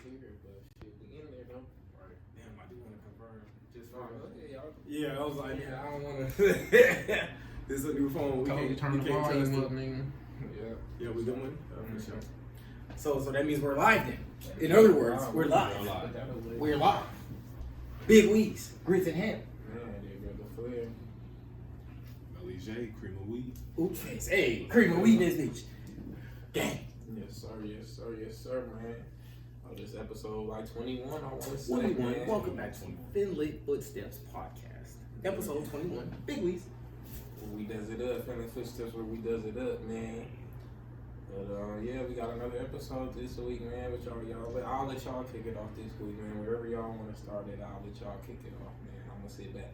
here, but shit, we in there though. Right. Damn, I do want to confirm. Just Oh, for okay, y'all. yeah, I was like, yeah, I don't want to. This is a new phone. We Told you can't turn the trust volume it. up, nigga. Yeah. Yeah, we going? For sure. So that means we're live then. In other words, we're live. We're live. Big Weez, grits and ham. Man, they got the flair. Melly J, cream of wheat. Ooh face. Hey, cream of wheat in this bitch. Gang. Yes, sir. Yes, sir. Yes, sir, man. Oh, this episode like 21. I want to say, 21. man. Welcome back to Finlit Footsteps podcast. Episode 21. Big Weez. We does it up. Finlit Footsteps where we does it up, man. But yeah, we got another episode this week, man. But I'll let y'all kick it off this week, man. Wherever y'all want to start it, I'll let y'all kick it off, man. I'm gonna sit back.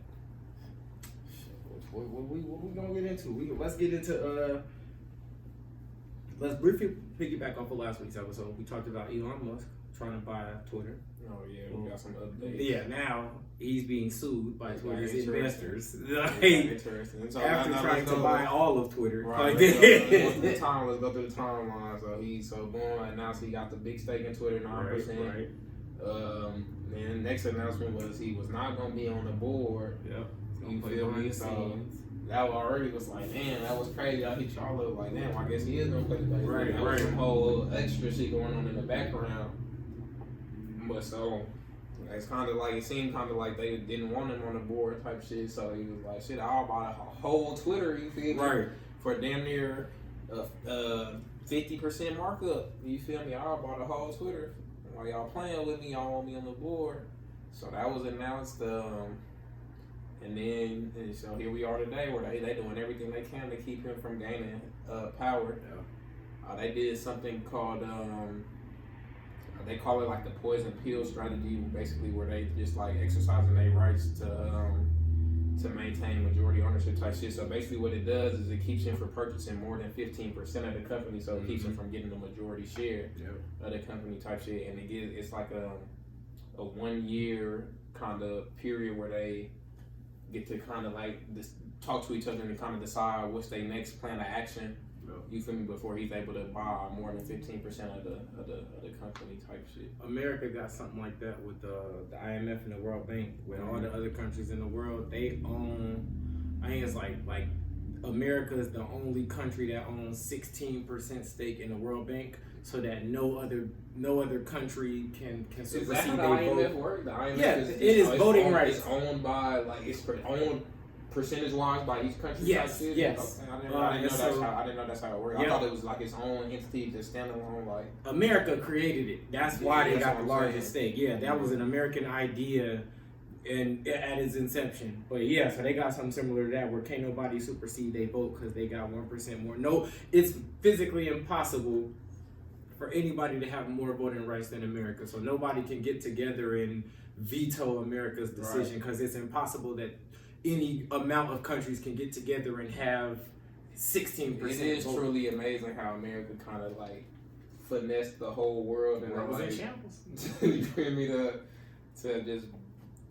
What we gonna get into? Let's get into let's briefly piggyback off of last week's episode. We talked about Elon Musk trying to buy Twitter. Oh yeah, we got some updates. Yeah, now he's being sued by Twitter's investors. Interesting. So after trying to buy all of Twitter. Right, let's go through the timeline. So boom, announced he got the big stake in Twitter, 9%. Right. Then next announcement was he was not gonna be on the board. Yep. You feel me? So that already was like, damn, that was crazy. I hit y'all up like, damn, I guess he is gonna play the bass. Right. That was some whole extra shit going on in the background. But so it's kind of like, it seemed kind of like they didn't want him on the board type shit. So he was like, shit, I'll buy a whole Twitter, you feel me? Right. For damn near 50% markup. You feel me? I'll buy the whole Twitter. While y'all playing with me, y'all want me on the board. So that was announced. And so here we are today, where they doing everything they can to keep him from gaining power. Yeah. They did something called they call it like the poison pill strategy, basically where they just like exercising their rights to maintain majority ownership type shit. So basically what it does is it keeps him from purchasing more than 15% of the company, so it keeps him from getting the majority share of the company type shit. And it's like a 1 year kind of period where they get to kind of like talk to each other and kind of decide what's their next plan of action. You feel me? Before he's able to buy more than 15% of the company type shit. America got something like that with the IMF and the World Bank. With all the other countries in the world, they own. I think it's like America is the only country that owns 16% stake in the World Bank, so that no other country can supersede. Is that how the IMF works? The IMF it is voting rights. It's owned by owned percentage-wise by each country. Yes. Okay. I didn't know that's how it worked. I thought it was like its own entity, just standalone. Like America created it. That's why they got the largest stake. Yeah, that was an American idea, and at its inception. But yeah, so they got something similar to that, where can't nobody supersede they vote because they got 1% more. No, it's physically impossible for anybody to have more voting rights than America. So nobody can get together and veto America's decision, because it's impossible that any amount of countries can get together and have 16%. It is truly amazing how America kind of like finessed the whole world and was like in shambles. you feel me to just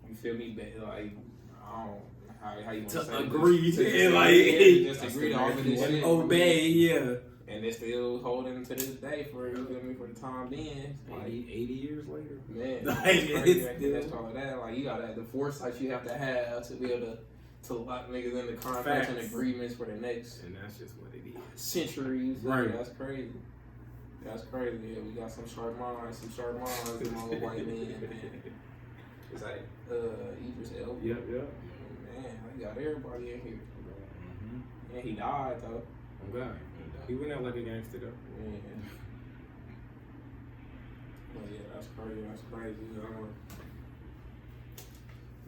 you feel me like I don't know how you want to say agree just agree to all of this shit, obey, and they're still holding to this day for you feel me for the time being. Like 80 years later, man, that's all of that. Like you gotta have the foresight you have to be able to lock niggas into contracts and agreements for the next. And that's just what it is. Centuries. Right. That's crazy. That's crazy. Yeah, we got some sharp minds, them old white men. It's like Idris Elba. Yep. Man, we got everybody in here. And he died though. Oh God. He went out like a gangster though. Man. Well, yeah, that's crazy.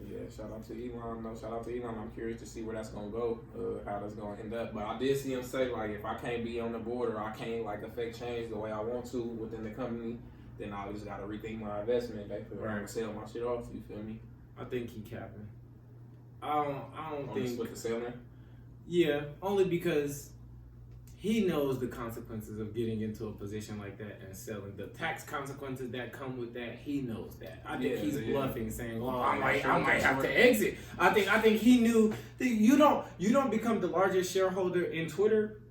Yeah, shout out to Elon. I'm curious to see where that's gonna go, how that's gonna end up. But I did see him say like, if I can't be on the board or I can't like affect change the way I want to within the company, then I just gotta rethink my investment. Basically, I'm gonna sell my shit off. You feel me? I think he capping. I don't think with the selling. Yeah, only because he knows the consequences of getting into a position like that and selling. The tax consequences that come with that, he knows that. I think he's bluffing, saying, "Oh, I might have to exit." I think he knew that you don't become the largest shareholder in Twitter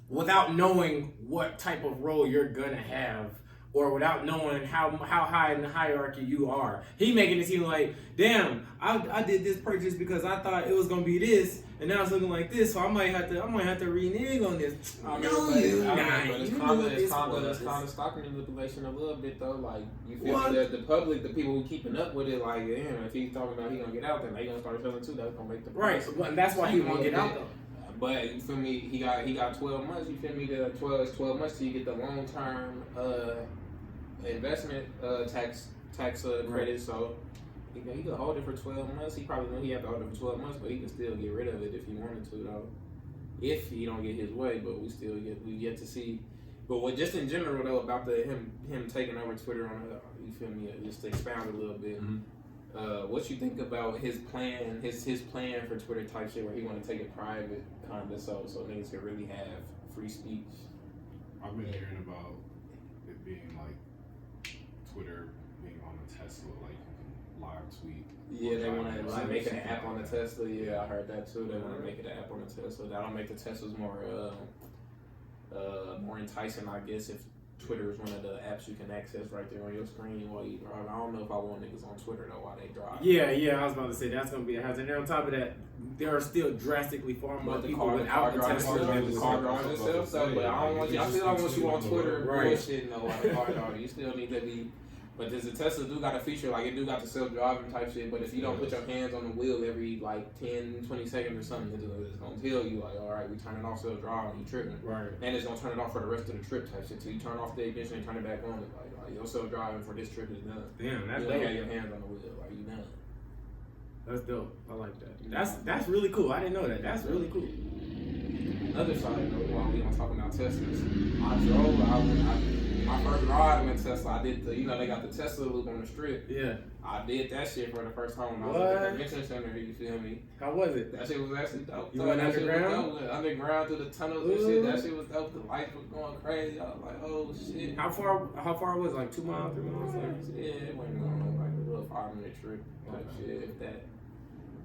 without knowing what type of role you're gonna have or without knowing how high in the hierarchy you are. He making it seem like, damn, I did this purchase because I thought it was gonna be this, and now it's looking like this, so I might have to renege on this. I mean, No, but you it's knew kind what this of was. stock manipulation a little bit though. Like you feel What? me? That the public, the people who keeping up with it, like damn, if he's talking about he gonna get out, then they gonna start selling too. That's gonna make the price. Right, and that's why he won't get out though. But you feel me? He got 12 months. You feel me? The 12 months till you get the long term investment tax credit. So he could hold it for 12 months. He probably know he have to hold it for 12 months, but he can still get rid of it if he wanted to though. If he don't get his way, but we yet to see. But what just in general though about him taking over Twitter on you feel me? Just to expound a little bit. Mm-hmm. What you think about his plan? His plan for Twitter type shit where he want to take it private, kind of so niggas can really have free speech. I've been hearing about it being like Twitter being on a Tesla, like you can live tweet. Yeah, they want to like make an something app on the like that. Tesla. Yeah, I heard that too. They want to make it an app on the Tesla. That'll make the Teslas more enticing, I guess, if Twitter is one of the apps you can access right there on your screen while you drive. I don't know if I want niggas on Twitter though while they drive. Yeah, I was about to say that's gonna be a hazard. And on top of that, there are still drastically far more people without the Tesla than with car drives itself. So, but I don't want you. I still don't want you on Twitter bullshitting though while the car drives. You still need to be. But the Tesla do got a feature, like it do got the self-driving type shit, but if you don't put your hands on the wheel every like 10, 20 seconds or something, it's gonna tell you like, alright, we turning off self-driving, you tripping. Right. And it's gonna turn it off for the rest of the trip type shit. Till you turn off the ignition and turn it back on, it's like your self-driving for this trip is done. Damn, that's you dope. don't have your hands on the wheel, like you done. That's dope. I like that. That's really cool. I didn't know that. That's really cool. Another side note, while we gonna talk about Teslas, my first ride in a Tesla, I did they got the Tesla loop on the strip. Yeah. I did that shit for the first time when I was at the convention center, you feel me? How was it? That shit was actually dope. You went that underground? Shit was dope. Underground through the tunnels and shit. That shit was dope. The lights was going crazy. I was like, oh shit. How far was it? Like 2 miles, 3 miles? Yeah, it wasn't going like a little 5-minute trip type shit. If that.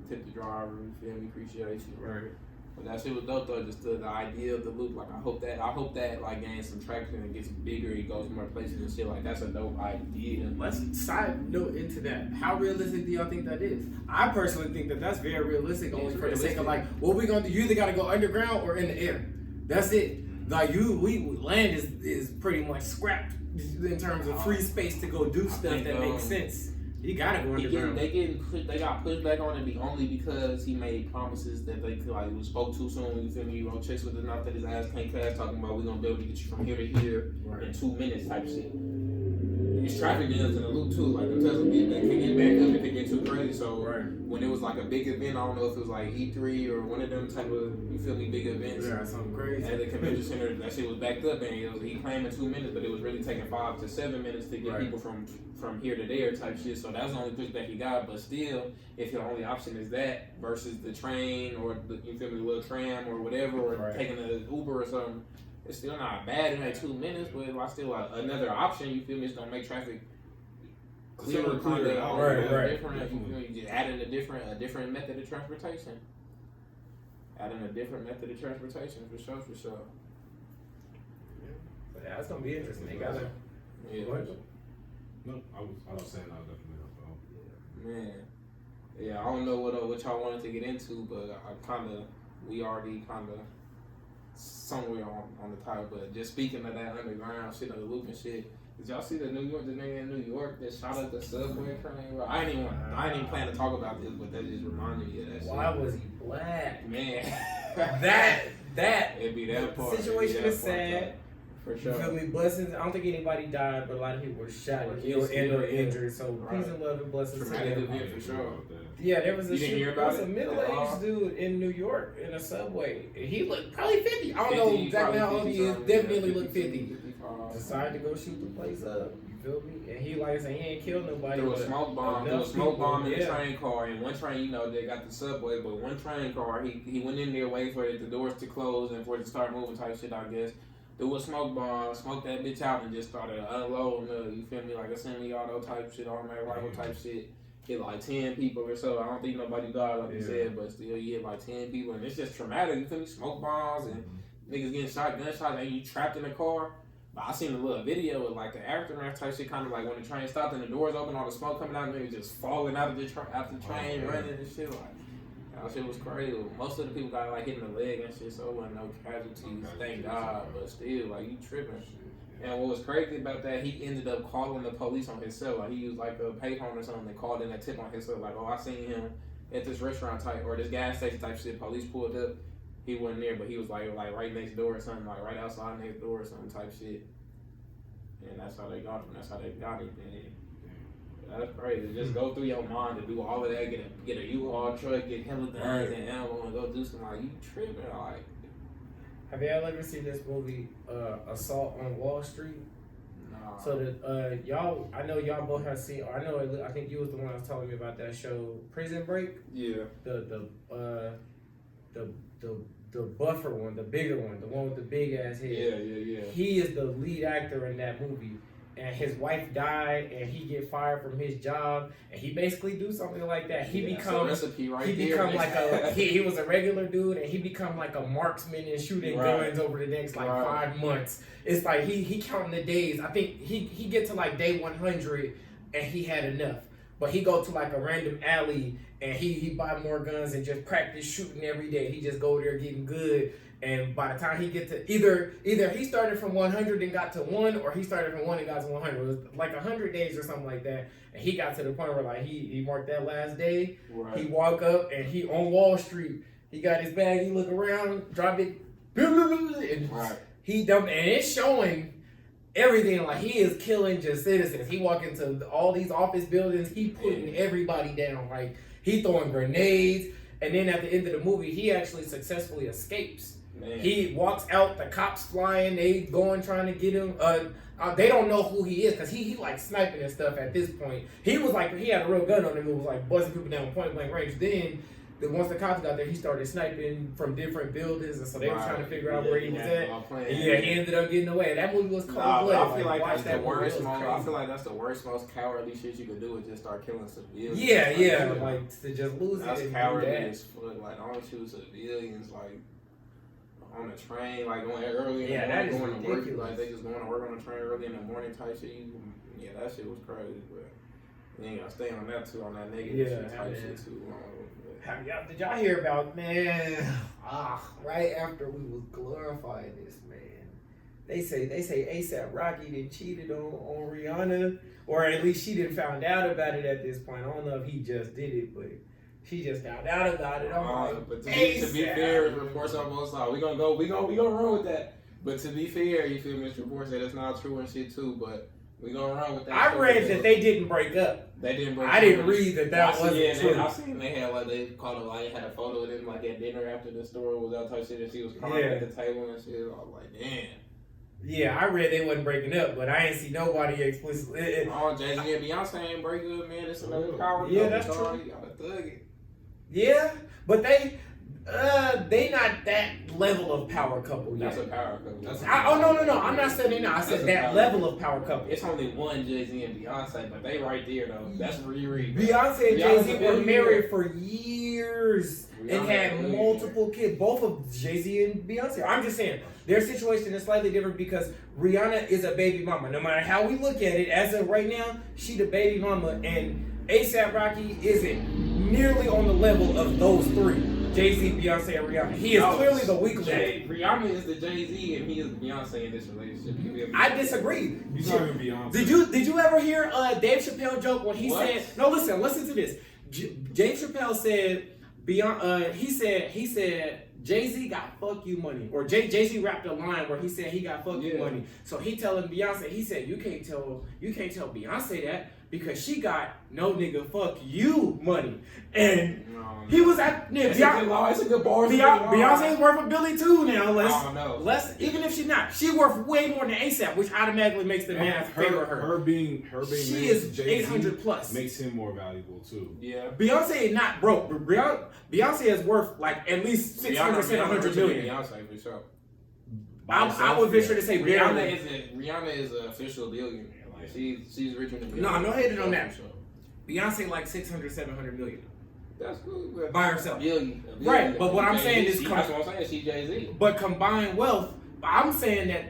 Tip the driver, you feel me? Appreciate you. Right. But that shit was dope though, just the idea of the loop. Like I hope that like gains some traction and gets bigger, it goes more places and shit. Like that's a dope idea. Let's side note into that. How realistic do y'all think that is? I personally think that that's very realistic, only for the sake of like, what we gonna do? You either gotta go underground or in the air. That's it. Like land is pretty much scrapped in terms of free space to go do stuff that makes sense. You gotta go underground. They got pushed back on it only because he made promises that they could like spoke too soon. You feel me? You wrote checks with enough that his ass can't cash, talking about we gonna be able to get you from here to here in 2 minutes type shit. It's traffic jams in the loop too. Like the Tesla can get back up if it get too crazy. So when it was like a big event, I don't know if it was like E3 or one of them type of big events. Yeah, something crazy. At the convention center, that shit was backed up, and he claimed in 2 minutes, but it was really taking 5 to 7 minutes to get people from here to there type shit. So that was the only pushback he got. But still, if your only option is that versus the train or the little tram or whatever, or taking an Uber or something. It's still not bad in like 2 minutes, but it's still another option. You feel me? It's gonna make traffic clearer, different. You just adding a different method of transportation. Adding a different method of transportation for sure. Yeah. But that's gonna be interesting. They gotta. Yeah. No, I was saying I definitely. Man. Yeah, I don't know what y'all wanted to get into, but we already somewhere on the title, but just speaking of that underground shit, of the loop and shit, did y'all see the nigga in New York that shot up the subway train? Well, I ain't even plan to talk about this, but that just reminded me of that shit. Why was he black? Man. that it'd be that part. situation is sad. For sure. You feel me? Blessings. I don't think anybody died, but a lot of people were shot or killed and or injured. So peace and love and blessings to traumatic them. event for sure. Yeah, there was a middle-aged dude in New York in a subway. He looked probably 50. I don't know exactly how old he is. Definitely looked 50. Decided to go shoot the place up. You feel me? And he, like I said, he ain't killed nobody. There was a smoke bomb in the train car. And one train, they got the subway, but one train car, he went in there waiting for the doors to close and for it to start moving type shit, I guess. There was smoke bomb, smoked that bitch out and just started unloading. You feel me? Like a semi-auto type shit, automatic rifle type shit. Hit like 10 people or so. I don't think nobody died, like you said, but still, you hit like 10 people, and it's just traumatic. You feel me? Smoke bombs and niggas getting shot, gunshots, and you trapped in a car. But I seen a little video with like the aftermath type shit, kind of like when the train stopped and the doors open, all the smoke coming out, and they just falling out of the train, running and shit. Like, that shit was crazy. Most of the people got like hit in the leg and shit, so it wasn't no casualties, thank God. But still, like, you tripping. And what was crazy about that, he ended up calling the police on himself. Like, he used like a payphone or something and called in a tip on himself. Like, oh, I seen him at this restaurant type or this gas station type shit. Police pulled up. He wasn't there, but he was like right next door or something, like right outside next door or something type shit. And that's how they got him. That's how they got him. And that's crazy. Just go through your mind to do all of that. Get a U-Haul truck, get hella guns and ammo, and go do something. Like, you tripping? Like, have y'all ever seen this movie, Assault on Wall Street? nah. So that y'all, I know y'all both have seen. Or I think you was the one that was telling me about that show, Prison Break. Yeah. The buffer one, the bigger one, the one with the big ass head. Yeah. He is the lead actor in that movie, and his wife died, and he get fired from his job, and he basically do something like that. He becomes recipe right he there. become like he was a regular dude, and he become like a marksman and shooting guns over the next like 5 months. It's like he counting the days. I think he get to like day 100, and he had enough. But he go to like a random alley and he buy more guns and just practice shooting every day. He just go there getting good. And by the time he get to either he started from 100 and got to 1, or he started from 1 and got to 100. It was like 100 days or something like that. And he got to the point where like he marked that last day. Right. He walk up and he on Wall Street. He got his bag. He look around, drop it, and he dump, and it's showing everything. Like, he is killing just citizens. He walk into all these office buildings. He putting everybody down. Like, he throwing grenades. And then at the end of the movie, he actually successfully escapes. Man. He walks out. The cops flying. They going trying to get him. They don't know who he is because he like sniping and stuff at this point. He was like, he had a real gun on him. It was like busting people down point blank range. Then once the cops got there, he started sniping from different buildings, and so they were trying to figure out where he was at. And he ended up getting away. That movie was cold blooded. I feel like that's the worst. I feel like that's the worst, most cowardly shit you could do is just start killing civilians. Yeah, like to just lose that's it. That's cowardly as fuck. Like, don't shoot civilians. Like, on the train, like going early in the morning, going to work. Like, they just going to work on the train early in the morning type shit. That shit was crazy, but you ain't gotta stay on that too, on that negative shit type shit too long. Did y'all hear about, man? Right after we was glorifying this, man, they say ASAP Rocky done cheated on Rihanna, or at least she didn't found out about it at this point. I don't know if he just did it, but she just found out about it. But to be fair, reports on both sides. We gonna run with that. But to be fair, you feel me? Reports that it's not true and shit too, but we gonna run with that. I read that they didn't break up. They didn't break up. I didn't read that wasn't true. I seen they had they called it like had a photo of them like at dinner after the store was out type shit, and she was crying at the table and shit. I was like, damn. Yeah, I read they wasn't breaking up, but I ain't see nobody explicitly. Jay-Z and Beyonce ain't break up, man. It's another power. Yeah, that's true. You gotta thug it. Yeah, but they not that level of power couple yet. That's a power couple. No. I'm not saying they not. I said that level of power couple. It's only one Jay-Z and Beyonce, but they right there though. That's Riri. Beyonce and Jay-Z were married for years and had multiple kids. Both of Jay-Z and Beyonce. I'm just saying their situation is slightly different because Rihanna is a baby mama. No matter how we look at it, as of right now, she the baby mama, and ASAP Rocky isn't nearly on the level of those three. Jay-Z, Beyonce, and Rihanna. He is clearly the weak link. Rihanna is the Jay-Z and he is the Beyonce in this relationship. I disagree. He's not even Beyonce. Did you ever hear Dave Chappelle joke when he said? No, listen to this. Dave Chappelle said he said Jay-Z got fuck you money, or Jay-Z rapped a line where he said he got fuck you money. So he telling Beyonce, he said you can't tell Beyonce that because she got no nigga fuck you money. And he was at it's a good bar. Beyonce's worth $1 billion too now. Let's even if she's not, she worth way more than ASAP, which automatically makes the math favor her. Her being she is Jay-Z 800 plus makes him more valuable too. Yeah, Beyonce is not broke. Beyonce is worth like at least 600, 700 million. Beyonce for sure. I would venture to say Rihanna is an official billionaire. Like she's richer than Beyonce. No hating on that. Beyonce like 600, 700 million. That's good. By herself. A billion. Right, but what I'm saying is... That's what I'm saying. She Jay-Z. But combined wealth, I'm saying that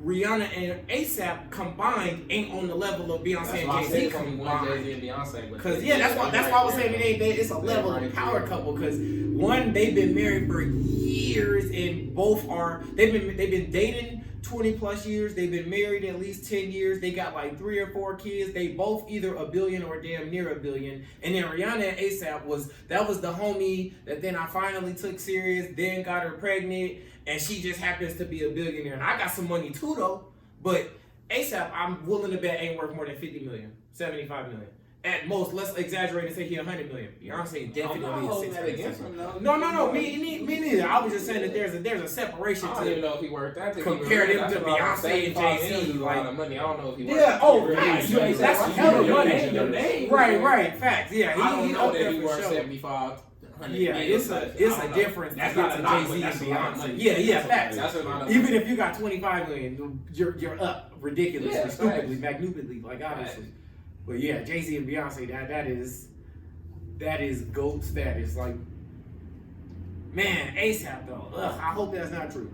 Rihanna and ASAP combined ain't on the level of Beyonce and Jay-Z combined. Jay-Z and Beyonce, Because that's why I was saying it's a level of power couple. Because one, they've been married for years, and both they've been dating 20 plus years. They've been married at least 10 years. They got like 3 or 4 kids. They both either a billion or damn near a billion. And then Rihanna and ASAP was the homie that then I finally took serious, then got her pregnant, and she just happens to be a billionaire. And I got some money too though, but ASAP, I'm willing to bet ain't worth more than 50 million, 75 million. At most, let's exaggerate and say he 100 million. Beyonce definitely is 600 million. No. Me neither. I was just saying that there's a separation. I don't even know if he worked that. Compare them to Beyonce and Jay-Z. A lot of money. I don't know if he worked. Yeah. Oh, facts. That's hell of money. Right. Facts. Yeah. I don't know that he worked worked 75. Yeah, it's a difference. That's not a Jay-Z and Beyonce. Yeah, facts. That's even if you got 25 million, you're up ridiculously, stupidly, magnificently, like obviously. But yeah, Jay-Z and Beyonce, that is GOAT status. Like, man, ASAP though. I hope that's not true.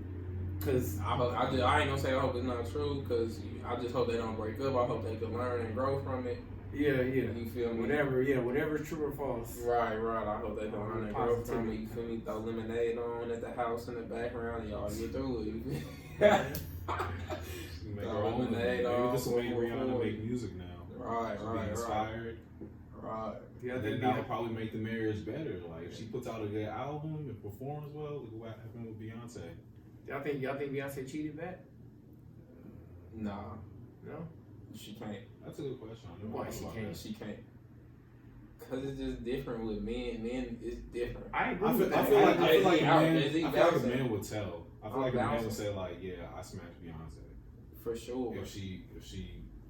Cause I ain't gonna say I hope it's not true, cause I just hope they don't break up. I hope they can learn and grow from it. Yeah. You feel me? Whatever's true or false. Right. I hope they can learn and grow from it. You feel me? Throw lemonade on at the house in the background. Y'all get through it. Make her own. Maybe this will make Rihanna make music now. Right. Inspired. Right. Yeah, then that'll probably make the marriage better. Like if she puts out a good album and performs well, look what happened with Beyonce. Y'all think Beyonce cheated back? Nah. No? She can't. That's a good question. Why she can't? Cause it's just different with men. Men, it's different. I agree. I feel like a man would tell. I feel like a man would say like, yeah, I smashed Beyonce. For sure. If she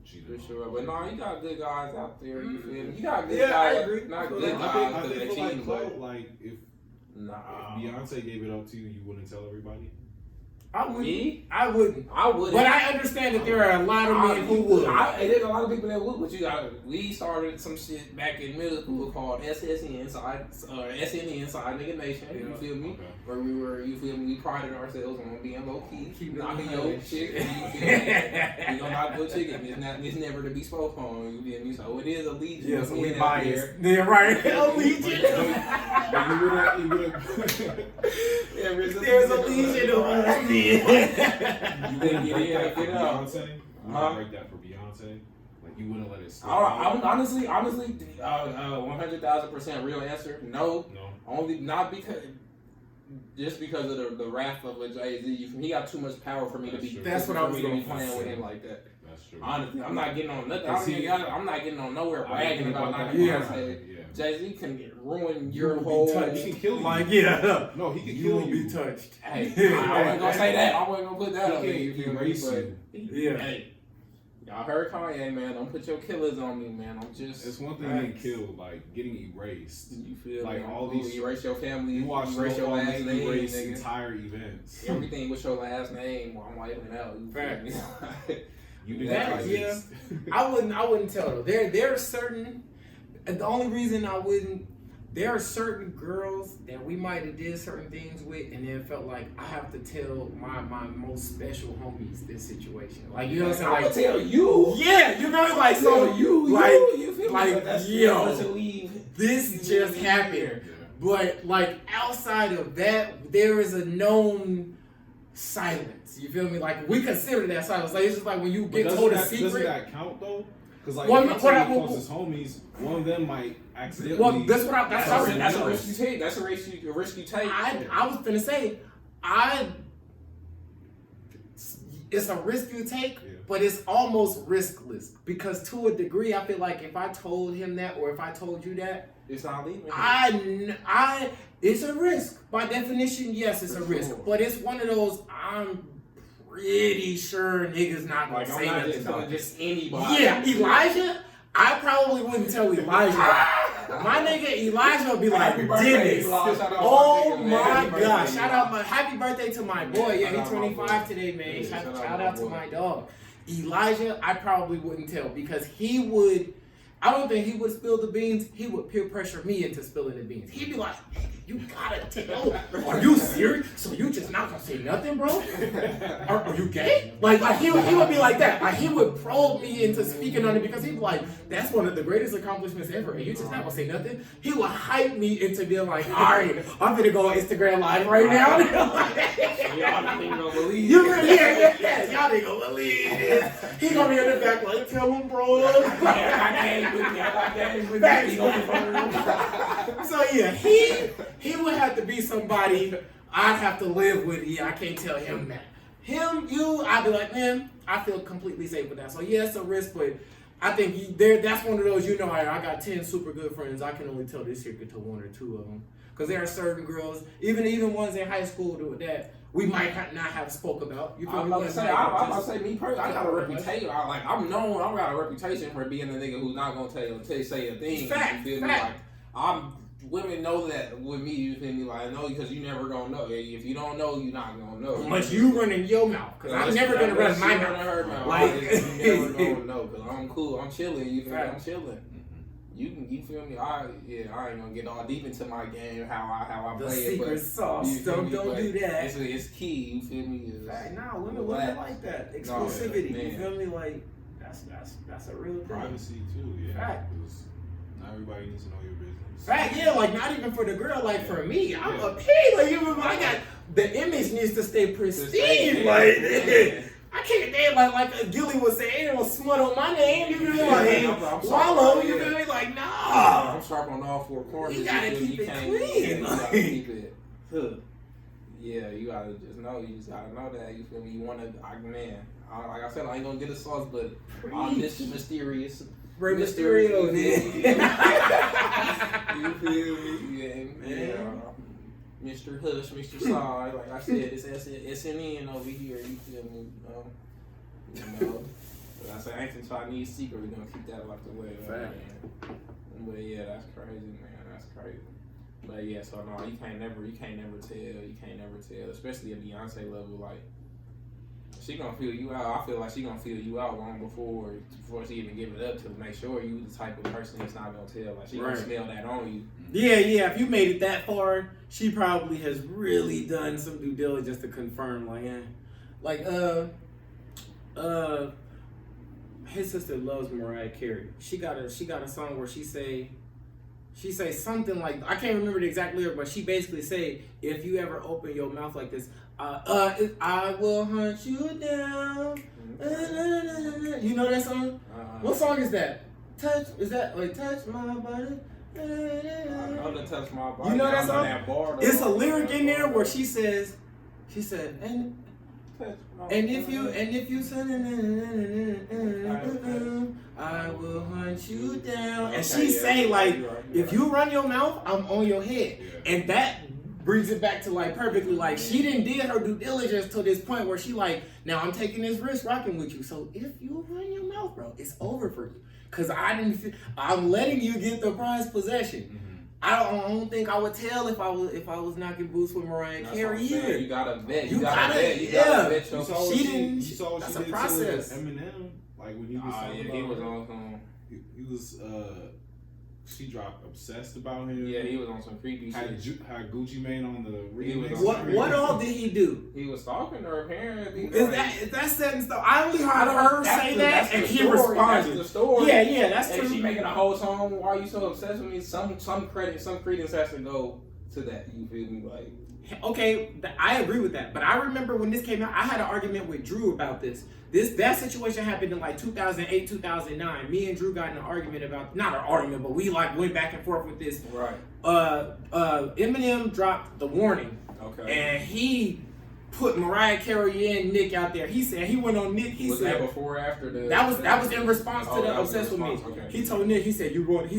cheated. For sure. But no, you got good guys out there. You feel me? You got good guys. I agree. Not good guys because they're cheating. Like if Beyonce gave it up to you, you wouldn't tell everybody. I wouldn't. Me? I wouldn't. But I understand that there are a lot of men who would. There's a lot of people that would, but we started some shit back in middle school called SSN, SNN, Side Nigga Nation. You feel me? Okay. Where we were, you feel me? We prided ourselves on being low key, keep knocking your shit. You feel me? We gonna knock your chicken. It's never to be spoke on. You feel me? So it is a legion. Yeah, so we biased. Yeah, right. A legion. There's a legion of us. You wouldn't get Beyonce? You would break that for Beyonce? Like you wouldn't let it slip? Honestly, 100,000% real answer. No. Only not because. Just because of the wrath of a Jay-Z, he got too much power for me to be. That's what I was going to playing with him like that. That's true. Honestly, I'm not getting on nothing. I'm not getting on nowhere bragging about that. Jay-Z can ruin your whole. He can kill you. Like no, he can you kill won't you. be touched. Hey, I wasn't gonna say that. I wasn't gonna put that on you. He can erase you. Yeah. Hey, y'all heard Kanye, man. Don't put your killers on me, man. I'm just. It's one thing getting killed, like getting erased. You feel like man. all these. Erase your family. You watch erase your last name. Erase nigga. entire events. Everything with your last name. Well, I'm wiping it out. You do that? Yeah. I wouldn't tell though. There are certain. The only reason I wouldn't. There are certain girls that we might have did certain things with, and then felt like I have to tell my most special homies this situation. Like you know what I'm saying? Like, I tell you. Yeah, you know, like so you feel like yo, this just happened. Yeah. But like outside of that, there is a known silence. You feel me? Like we consider that silence. Like it's just like when you get told a secret. Doesn't that count though? Because like one, if you tell your closest homies, one of them might accidentally. Well, that's a risk you take. That's a risk you take. I was gonna say, it's a risk you take, but it's almost riskless because to a degree, I feel like if I told him that or if I told you that, it's not leaving. It's a risk by definition. Yes, it's a risk, but it's one of those I'm pretty sure niggas not gonna say nothing about just anybody. Yeah, Elijah. I probably wouldn't tell Elijah. My nigga Elijah would be like, Dennis. Oh my God. Shout out happy birthday to my boy. Yeah, he's 25 today, man. Shout out to my dog. Elijah, I probably wouldn't tell because I don't think he would spill the beans. He would peer pressure me into spilling the beans. He'd be like, you gotta tell. Are you serious? So you just not gonna say nothing, bro? Are you gay? Like he would be like that. Like he would probe me into speaking on it because he'd be like, that's one of the greatest accomplishments ever, and you just not gonna say nothing. He would hype me into being like, all right, I'm gonna go on Instagram Live right now. Y'all ain't gonna believe You it. really, yeah, y'all ain't gonna believe this. He gonna be in the back like, tell him, bro. I got games with me. He gonna confirm. So yeah, he would have to be somebody I'd have to live with. Yeah, I can't tell him that. Him, you, I'd be like, man, I feel completely safe with that. So yeah, it's a risk, but I think that's one of those, I got 10 super good friends. I can only tell this secret to 1 or 2 of them. Because there are certain girls, even ones in high school that we might not have spoke about. You I'm about to say, me personally, I got a reputation. I'm known. I got a reputation for being a nigga who's not gonna say a thing. Fact, you feel me? Like women know that with me. You feel me? Like no, because you never gonna know. If you don't know, you're not gonna know. Unless you run in your mouth, because I'm never gonna run my mouth. Like you never gonna know. Because I'm cool. I'm chilling. You feel me? I'm chilling. You feel me? I ain't gonna get all deep into my game, how I the play it. Secret sauce. Don't do that. It's key. You feel me? Nah, women like that exclusivity. You feel me? Like that's a real thing. Privacy too. Yeah. Fact. Because not everybody needs to know your business. Fact. Yeah. Like not even for the girl. Like for me, I'm a pig. Like I got the image needs to stay pristine. Like. I can't name like Gilly was saying, ain't no smut on my name. You feel me? Like Wallow, you feel me? Like nah. I'm sharp on all 4 corners. You gotta keep it clean. You gotta keep it. Yeah, you gotta just know. You just gotta know that. You feel me? You wanna, like I said, I ain't gonna get a sauce, but I'm Mr. Mysterious. Rey Mysterio, You feel me? Yeah. Mr. Hush, Mr. Side, like I said, it's SNN over here. You feel me? But I say ancient Chinese secret. We're gonna keep that locked away. But yeah, that's crazy, man. That's crazy. But yeah, so no, you can't never tell. Especially at Beyonce level, like she gonna feel you out. I feel like she gonna feel you out long before she even give it up to make sure you the type of person that's not gonna tell. Like she gonna smell that on you. Yeah. If you made it that far, she probably has really done some due diligence to confirm. His sister loves Mariah Carey. She got a song where she say something like, I can't remember the exact lyric, but she basically say, if you ever open your mouth like this, I will hunt you down. You know that song? What song is that? Touch my body? I know the touch my body. You know that song? That bar, it's a lyric in there where she said, and if you say, I will hunt you down. And she say like, if you run your mouth, I'm on your head. And that brings it back to like perfectly, like she didn't did her due diligence to this point where she like, now I'm taking this risk rocking with you. So if you run your mouth, bro, it's over for you. Cause I'm letting you get the prized possession. Mm-hmm. I don't think I would tell if I was knocking boots with Mariah Carey either. You gotta bet. You gotta bet. You saw what she did process. To Eminem, like when he was talking about, he was on some. He was she dropped Obsessed about him. Yeah, he was on some creepy shit. Had Gucci Mane on the remix. What all did he do? He was stalking her apparently. Is that set in stone? I only heard her say that, and he responded. That's the story. Yeah, that's true. And she making a whole song. Why are you so obsessed with me? Some credence has to go to that. You feel me? Like, okay, I agree with that. But I remember when this came out, I had an argument with Drew about this. That situation happened in like 2008, 2009. Me and Drew got in an argument about, not an argument, but we like went back and forth with this. Right. Eminem dropped The Warning. Okay. And he put Mariah Carey and Nick out there. He said he went on Nick. He said that before or after the. That was in response to the Obsessed with Me. Okay. He told Nick. He said you want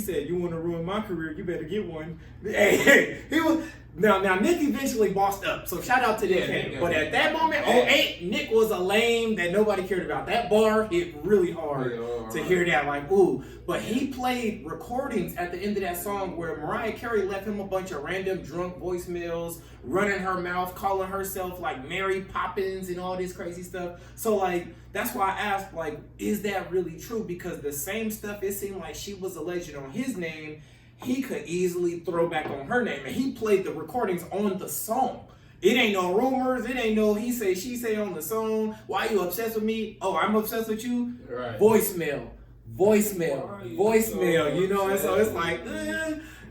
to ruin my career. You better get one. Hey, he was. Now Nick eventually bossed up, so shout out to Nick. But at that moment, 08, Nick was a lame that nobody cared about. That bar hit really hard to hear that, like, ooh. But he played recordings at the end of that song where Mariah Carey left him a bunch of random drunk voicemails, running her mouth, calling herself like Mary Poppins and all this crazy stuff. So like, that's why I asked, like, is that really true? Because the same stuff, it seemed like she was alleged on his name, he could easily throw back on her name, and he played the recordings on the song. It ain't no rumors. It ain't no he say, she say on the song. Why you obsessed with me? Oh, I'm obsessed with you? Right. Voicemail. You know, and so it's like,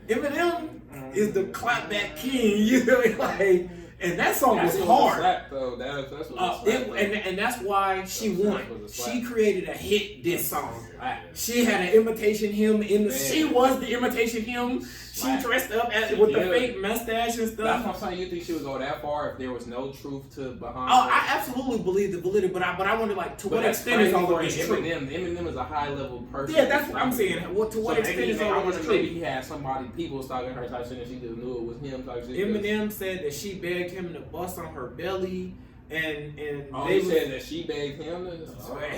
Eminem is the clapback king, you know, like, and that song was hard. Slap, though. That's what And that's why she won. She created a hit diss song. She had an imitation him in the. She was the imitation him. She dressed up with the fake mustache and stuff. That's what I'm saying. You think she would go that far if there was no truth to behind? Oh, I absolutely believe the validity, but I wonder like to what extent is all of this true? Eminem is a high level person. Yeah, that's what I'm saying. To what extent is all of this true? Maybe he had people stalking her type shit, and she just knew it was him type shit. Eminem said that she begged him to bust on her belly. And he said that she begged him.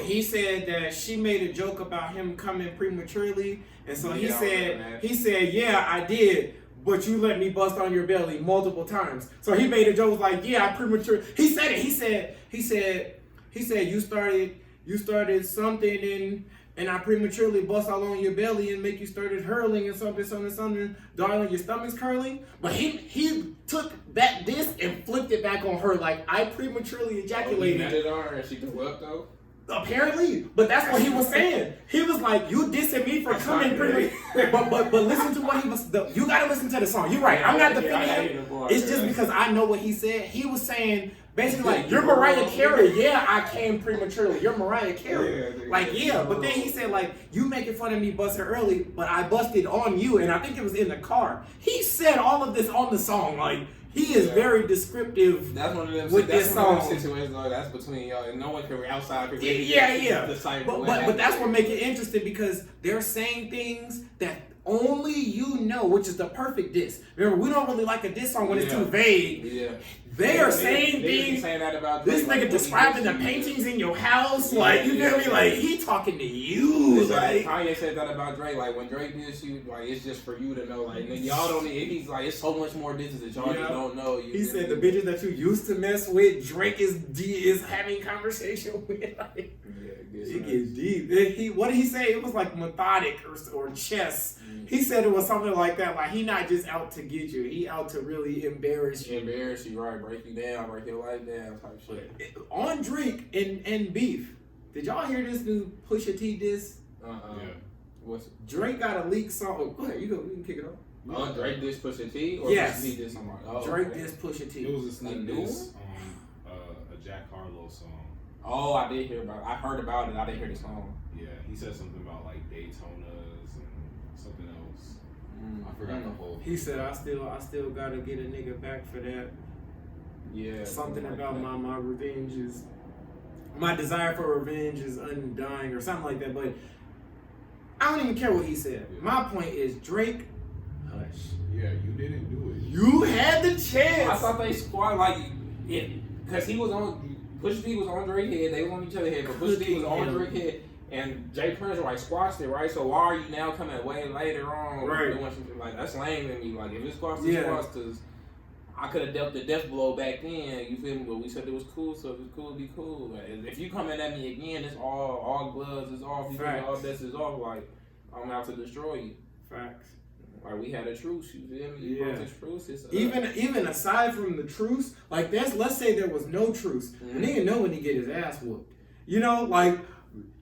He said that she made a joke about him coming prematurely, and so he said, yeah, I did, but you let me bust on your belly multiple times. So he made a joke like, yeah, I premature. He said it. He said you started something and I prematurely bust all on your belly and make you started hurling and something. Darling, your stomach's curling. But he took that disc and flipped it back on her like I prematurely ejaculated. He it on her and she threw up though? Apparently, but that's what he was saying. He was like, "You dissing me for coming but listen to what he was. You gotta listen to the song. You're right. I'm not defending him. It's just because I know what he said. He was saying basically like, "You're Mariah Carey. Yeah, I came prematurely. You're Mariah Carey. But then he said like, you making fun of me busting early, but I busted on you, and I think it was in the car. He said all of this on the song like." He is very descriptive. That's one of them. With this song. Situations, though, that's between y'all, and no one can outside. But that's what makes it interesting because they're saying things that only you know, which is the perfect diss. Remember, we don't really like a diss song when it's too vague. Yeah. They are saying things. That about this nigga describing the paintings in your house, like you feel me? Like he talking to you. Like Kanye said that about Drake. Like when Drake did you, like it's just for you to know. Like y'all don't need. He's like it's so much more disses that y'all just don't know. He said the bitches that you used to mess with, Drake is having conversation with. Like, it gets deep. What did he say? It was like methodic or chess. He said it was something like that. Like he not just out to get you. He out to really embarrass you. Embarrass you, right? Break you down, break your life down, type shit. On Drake and Beef. Did y'all hear this new Pusha T diss? Yeah. What's Drake got a leaked song. Oh, go ahead. You can kick it off. Drake diss Pusha T? Or yes. Pusha T diss somebody? Drake diss Pusha T. It was a sneak diss on a Jack Harlow song. Oh, I did hear about it. I heard about it. I didn't hear the song. Yeah, he said something about like Daytonas and something else. I forgot the whole. He said, "I still gotta get a nigga back for that." Yeah. Something about my revenge is my desire for revenge is undying or something like that. But I don't even care what he said. Yeah. My point is Drake. Hush. Yeah, you didn't do it. You had the chance. I thought they squad like it because he was on. Pusha T was on Drake's head. They was on each other's head, but Pusha T was on Drake's head. And Jay Prince like squashed it, right? So why are you now coming way later on? Right. Doing something like that's lame to me. Like if it's squashed, it's squashed. Because I could have dealt the death blow back then. You feel me? But we said it was cool, so if it's cool, be cool. Like, if you coming at me again, it's all gloves is off. You feel me? All bets is off. Like I'm out to destroy you. Facts. Like we had a truce. You feel me? You broke the truce. It's even aside from the truce, like let's say there was no truce. The nigga know when he get his ass whooped. You know, like.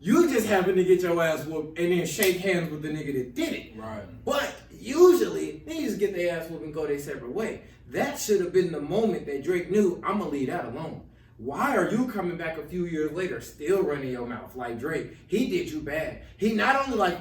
You just happen to get your ass whooped and then shake hands with the nigga that did it. Right. But usually, niggas get their ass whooped and go their separate way. That should have been the moment that Drake knew, I'm going to leave that alone. Why are you coming back a few years later still running your mouth like Drake? He did you bad. He not only like...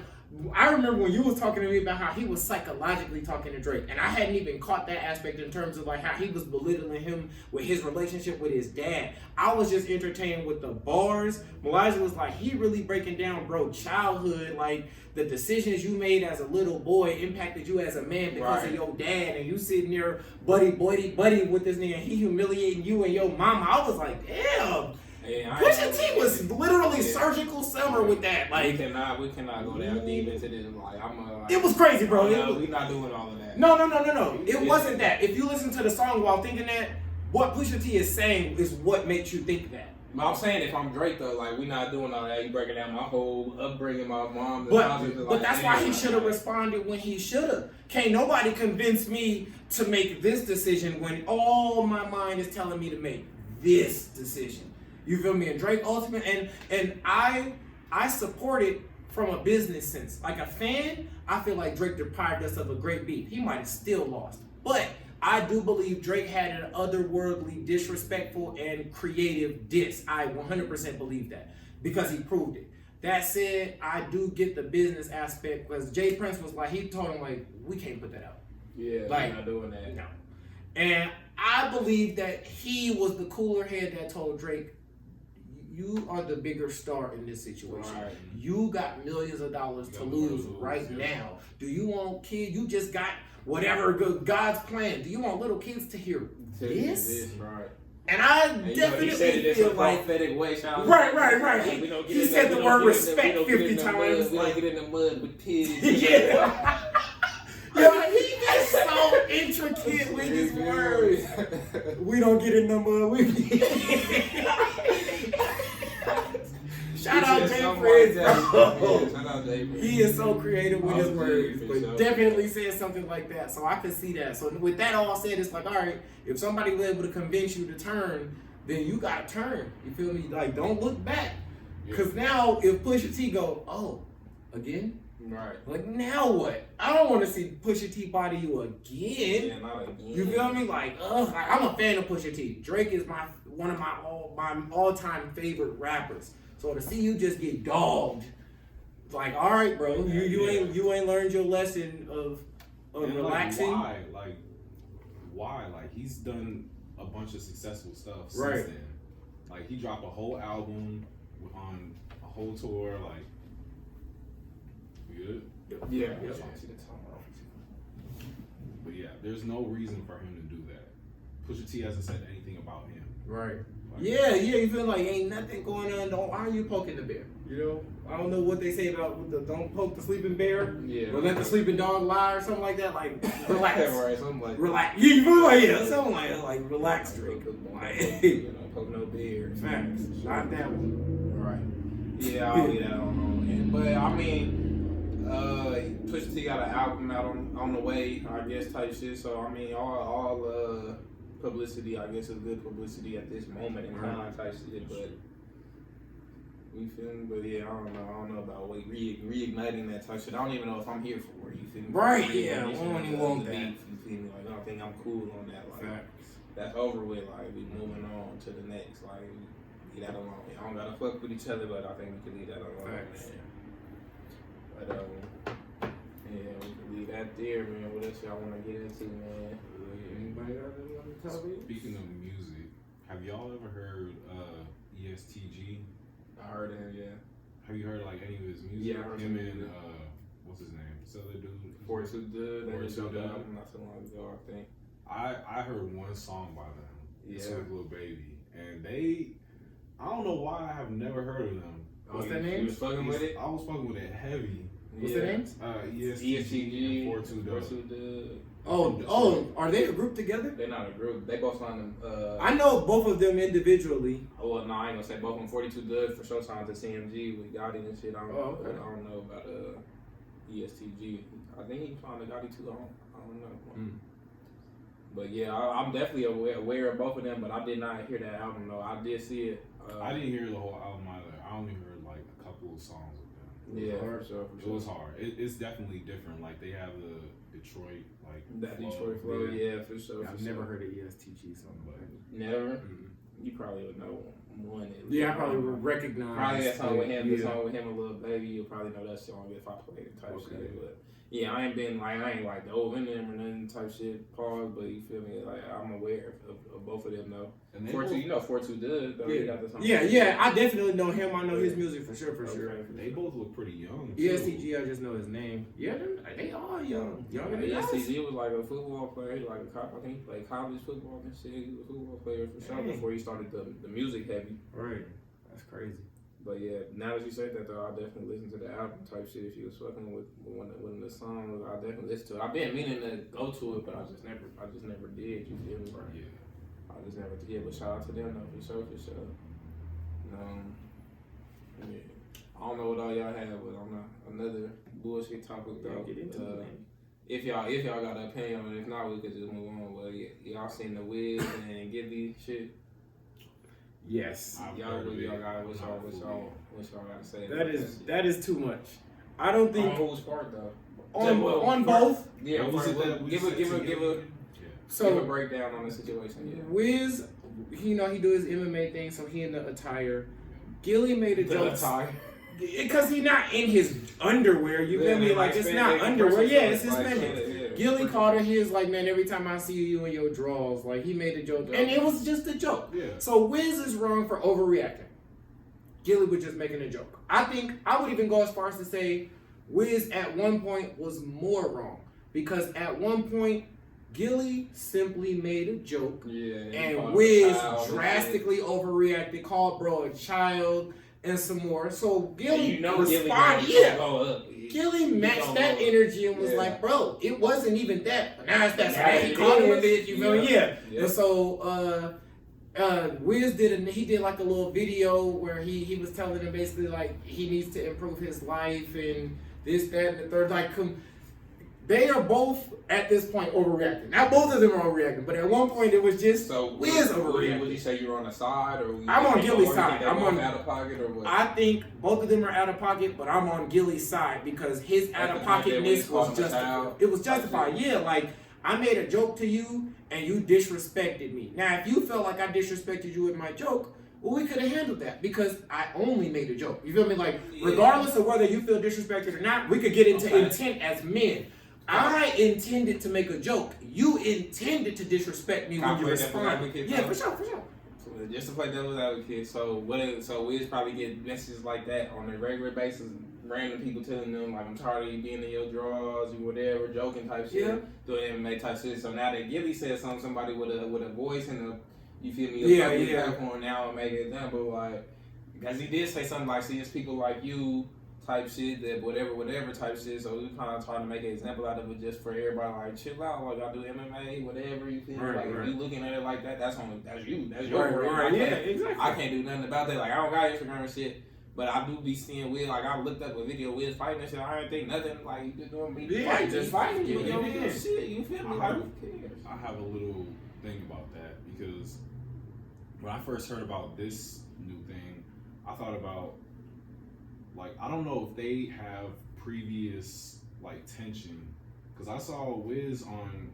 I remember when you was talking to me about how he was psychologically talking to Drake, and I hadn't even caught that aspect in terms of like how he was belittling him with his relationship with his dad. I was just entertained with the bars. Elijah was like, he really breaking down, bro, childhood, like the decisions you made as a little boy impacted you as a man because of your dad, and you sitting there buddy with this nigga, and he humiliating you and your mama. I was like, damn. Yeah, Pusha T was literally surgical summer with that. Like we cannot go down deep into this. Like it was crazy, bro. We're not doing all of that. No. It wasn't that. If you listen to the song while thinking that, what Pusha T is saying is what makes you think that. But I'm saying if I'm Drake though, like we not doing all that. You breaking down my whole upbringing, my mom. But that's why he should have responded when he should have. Can't nobody convince me to make this decision when all my mind is telling me to make this decision. You feel me? And Drake ultimate and I support it from a business sense. Like a fan, I feel like Drake deprived us of a great beat. He might have still lost, but I do believe Drake had an otherworldly, disrespectful, and creative diss. I 100% believe that because he proved it. That said, I do get the business aspect because Jay Prince was like, he told him like, we can't put that out. Yeah, like, we're not doing that. No. And I believe that he was the cooler head that told Drake, you are the bigger star in this situation. Right. You got millions of dollars to lose right now. Do you want kids? You just got whatever God's plan. Do you want little kids to hear this? Right. And I And definitely he said it in feel some like prophetic way. right. He said the word respect 50 times. We don't get in the mud with pigs. Yeah. Yo, he is so intricate with his words. We don't get in the mud. Shout out Jay Prince, bro. Shout out Jay Prince. He is so creative with his words, but sure. definitely said something like that. So I could see that. So with that all said, it's like, all right, if somebody was able to convince you to turn, then you gotta turn. You feel me? Like, don't look back. Because now if Pusha T go, oh, again? Right. Like, now what? I don't want to see Pusha T body you again. Yeah, not again. You feel me? Like, I'm a fan of Pusha T. Drake is one of my all-time favorite rappers. So to see you just get dogged, like, all right, bro, you ain't learned your lesson of relaxing. Like, why? Like, he's done a bunch of successful stuff since Right. then. Like, he dropped a whole album on a whole tour. Like, we good? Yeah. But yeah, there's no reason for him to do that. Pusha T hasn't said anything about him. Right. Like, Yeah, you feel like ain't nothing going on. Why are you poking the bear? You know, I don't know what they say about don't poke the sleeping bear. Yeah. Or let the sleeping dog lie or something like that. Like, relax. Right, something like that. Relax. You feel like something like relax, Drake. Poke no beard. Facts. Not that one. Right. Yeah, I'll leave that on. But I mean, Pusha T got an album out on the way, I guess, type shit. So I mean, all publicity, I guess, is good publicity at this moment in time, type shit. But you feel me? But yeah, I don't know about reigniting that type shit. I don't even know if I'm here for it. You feel me? Right? Yeah, I don't even want that. You feel me? Like, I don't think I'm cool on that. Like, that's over with. Like, we moving on to the next. Like, leave that alone. I don't gotta fuck with each other, but I think we can leave that alone. Facts. But yeah, we can leave that there, man. What else y'all want to get into, man? Anybody got any other topics? Speaking of music, have y'all ever heard ESTG? I heard him, yeah. Have you heard like any of his music? Yeah, I heard him some and music. what's his name? This other dude. 42 Dud, they just 42 dropped the Dud. album not too long ago, I think. I heard one song by them. It's Yeah. with Lil Baby, and I don't know why I have never heard of them. What's Oh, their you name? was fucking with it? I was fucking with it heavy. What's their names? ESTG, 42 Dud. 42 Dud. Oh, are they a group together? They're not a group. They both signed them. I know both of them individually. Well, no, I ain't gonna say both of them. 42 Dud for sure signed to CMG with Gotti and shit. I don't, Oh, okay. I don't know about ESTG. I think he signed to Gotti too. I don't know. But yeah, I'm definitely aware of both of them. But I did not hear that album though. I did see it. I didn't hear the whole album either. I only heard like a couple of songs of them. Yeah, for sure. It was hard. It's definitely different. Like they have the Detroit that Detroit flow. Yeah, for sure. I've never heard of ESTG song, but Never. You probably would know one. yeah, I probably would recognize. Probably that song with him. Yeah. The song with him and Lil Baby. You'll probably know that song if I played it type Okay. shit. But yeah, I ain't like dove in them or nothing type shit. Pause. But you feel me? Like I'm aware of both of them though. And they 42, both, you know 42 Dud though. He got the song. Yeah, I definitely know him. I know his music for sure. Okay. they both look pretty young. too. ESTG, I just know his name. Yeah, they are young. Younger than us. ESTG was like a football player. He like a cop. I think he played college football and shit. He was a football player for sure Dang. before he started the music heavy. Right. That's crazy. But yeah, now that you say that though, I definitely listen to the album type shit. If you was fucking with one of the songs, I definitely listen to it. I've been meaning to go to it, but I just never did. You feel me? Yeah. I just never did. But shout out to them though, for sure. Yeah. I don't know what all y'all have, but I'm not another bullshit topic though. Get into it. If y'all got an opinion on it, if not, we could just move on. Well, y'all seen the Wiz and Gibby shit? Yes. What y'all gotta say? That is too much. I don't think on whose part though. On both. Yeah, give a breakdown on the situation. Yeah. Wiz, he do his MMA thing, so he in the attire. Gilly made a joke because he not in his underwear. You feel me? Like it's not underwear. Yeah, it's his spandex. Gilly called her his like, man, every time I see you in your drawers, like he made a joke, and it was just a joke. Yeah. So Wiz is wrong for overreacting. Gilly was just making a joke. I think I would even go as far as to say Wiz at one point was more wrong because at one point Gilly simply made a joke, and Wiz drastically overreacted, called bro a child and some more. So Gilly responded. Gilly matched that energy and was like, bro, it wasn't even that. But now it's that. He called him a bitch. You feel me? Yeah. And so Wiz did like a little video where he was telling him basically like he needs to improve his life and this, that, and the third. Like, they are both at this point overreacting. Now both of them are overreacting, but at one point it was just Wiz overreacting. Would you say you're on the side, or I'm on Gilly's side? I'm on out of pocket, or what? I think both of them are out of pocket, but I'm on Gilly's side because his out of pocketness was justified. It was justified. Yeah, like I made a joke to you and you disrespected me. Now, if you felt like I disrespected you with my joke, well, we could have handled that because I only made a joke. You feel me? Like, regardless of whether you feel disrespected or not, we could get into intent as men. I intended to make a joke. You intended to disrespect me when you responded. Yeah, for sure. So just to play devil's advocate, so Wiz probably get messages like that on a regular basis. Random people telling them like, I'm tired of you being in your drawers or whatever, joking type shit, doing MMA type shit. So now that Gilly said somebody with a voice and you feel me, platform now and make an example like, because he did say something like, see, it's people like you type shit that whatever type shit. So we kind of trying to make an example out of it just for everybody like chill out, like I do MMA, whatever you feel. If you looking at it like that, that's you. That's your right. Yeah, exactly. I can't do nothing about that. Like I don't got Instagram and shit. But I do be seeing Wiz, like I looked up a video of Wiz fighting and shit. I didn't think nothing, like you just doing me just fighting. You shit, you feel me? Like who cares? I have a little thing about that because when I first heard about this new thing, I thought about like I don't know if they have previous like tension because I saw Wiz on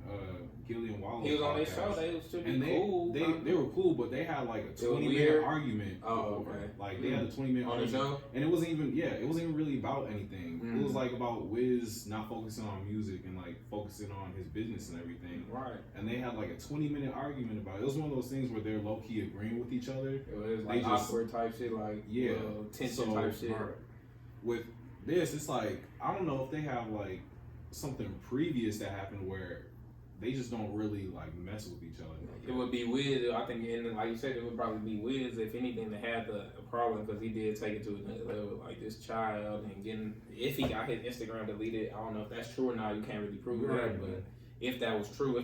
Gilly and Wallow. He was on their show. They was cool. They were cool, but they had like a 20-minute argument. Oh, okay. Like they had a 20-minute on argument. the show, and it wasn't even really about anything. It was like about Wiz not focusing on music and like focusing on his business and everything. Right. And they had like a 20-minute argument about it. It was one of those things where they're low key agreeing with each other. It was like awkward type shit, like tension type shit. With this, it's like I don't know if they have like something previous that happened where they just don't really like mess with each other. It would be Wiz, I think, and like you said, it would probably be Wiz if anything to have the problem because he did take it to another level, like this child and getting. If he got his Instagram deleted, I don't know if that's true or not. You can't really prove that, but if that's true,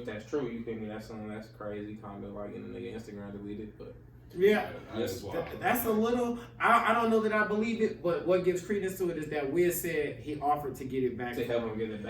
you feel me? That's something that's crazy, kind of like getting the nigga Instagram deleted, but. Yeah, that's a little. I don't know that I believe it, but what gives credence to it is that Wiz said he offered to get it back. To help him get it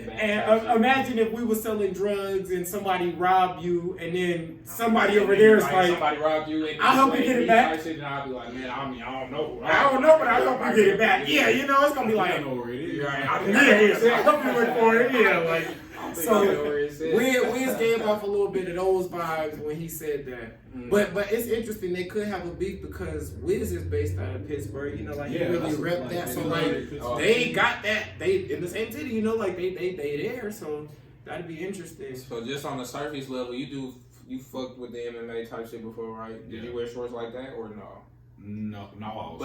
back. And imagine if we were selling drugs and somebody robbed you, and then somebody over there is like, somebody robbed you, and I hope you get it back. And I'll be like, man, I don't know. I don't know, but I hope you get it back. Yeah, you know, it's gonna be like, I know where it is. I hope you look for it. Yeah, like. So Wiz gave off a little bit of those vibes when he said that. But it's interesting. They could have a beef because Wiz is based out of Pittsburgh. You know, like he really repped that. So like they got that. They in the same city. You know, like they there. So that'd be interesting. So just on the surface level, you fucked with the MMA type shit before, right? Did you wear shorts like that or no? No, I was.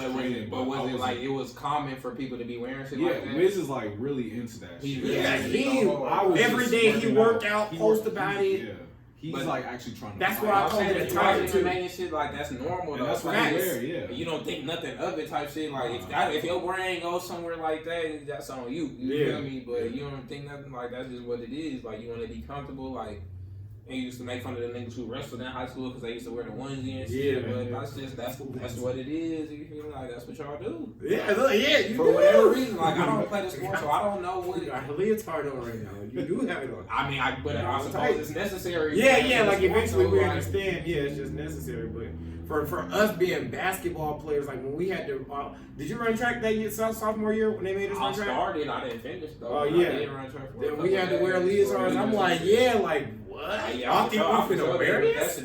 But was it like it was common for people to be wearing shit like that? Yeah, Wiz is like really into that shit. Every day he worked out, post about it. Yeah. He's like actually trying to. That's why I call it a time too. And shit like that's normal. And though. that's what you wear. Yeah. You don't think nothing of it type shit. Like if your brain goes somewhere like that, that's on you. You feel me? But you don't think nothing like that's just what it is. Like you want to be comfortable. Like And used to make fun of the niggas who wrestled in high school because they used to wear the onesie and shit. Yeah, but that's what it is. You feel me? Like that's what y'all do. Yeah, look, yeah, you For do. whatever reason, like I don't play the sport, so I don't know what. You got a leotard on right now. You do have it on. I mean, but I suppose it's necessary. Yeah, like eventually we like, understand. Yeah, it's just necessary. But for us being basketball players, like when we had to, did you run track that year, sophomore year when they made us I run track? started, I didn't finish though. Oh yeah. I did run track for Then we had to wear leotards. I'm like, yeah, like what? Y'all think we finna wear this?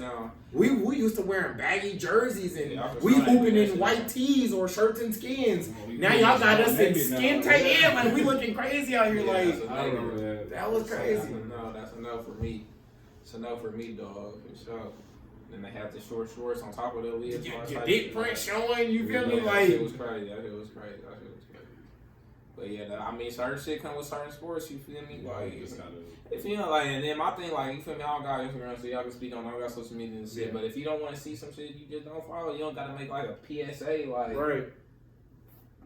We used to wearing baggy jerseys and we hooping in white tees or shirts and skins. Now y'all got us in skin tight. Yeah, like we looking crazy out here. Like I remember that. That was crazy. No, that's enough for me. It's enough for me, dog. For sure. Then they have the short shorts on top of the leotards. Your dick print showing. You feel me? That Like shit was crazy. That shit was crazy. But yeah, I mean, certain shit come with certain sports. You feel me? Like, if you know, like, and then my thing, like, you feel me? I don't got Instagram, so y'all can speak on. I don't got social media and shit. Yeah. But if you don't want to see some shit, you just don't follow. You don't gotta make like a PSA, like, right.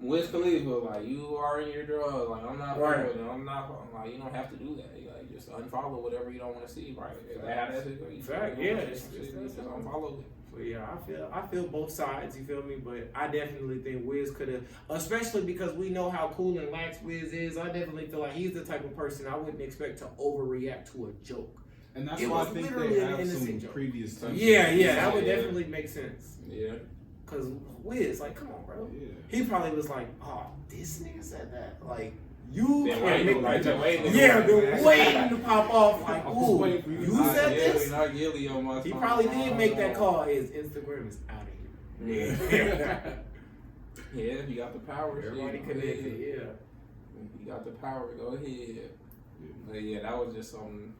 Wiz Khalifa, like, you are in your drugs. Like, I'm not right. following. I'm not following. Like, you don't have to do that. You like, just unfollow whatever you don't want to see. Right? If they have that shit, you fact, yeah. Just unfollow it. But yeah, I feel both sides, you feel me? But I definitely think Wiz could have, especially because we know how cool and lax Wiz is, I definitely feel like he's the type of person I wouldn't expect to overreact to a joke. And that's why I think they have some previous touches. Yeah, that would definitely make sense. Yeah. Cause Wiz, like, come on, bro. Yeah. He probably was like, oh, this nigga said that? Like, you they're can't make they're waiting to pop off. Like, ooh, you said this? He probably did make that call. His Instagram is out of here. Yeah, you got the power. Everybody connected, yeah. You got the power, go ahead. But yeah, that was just something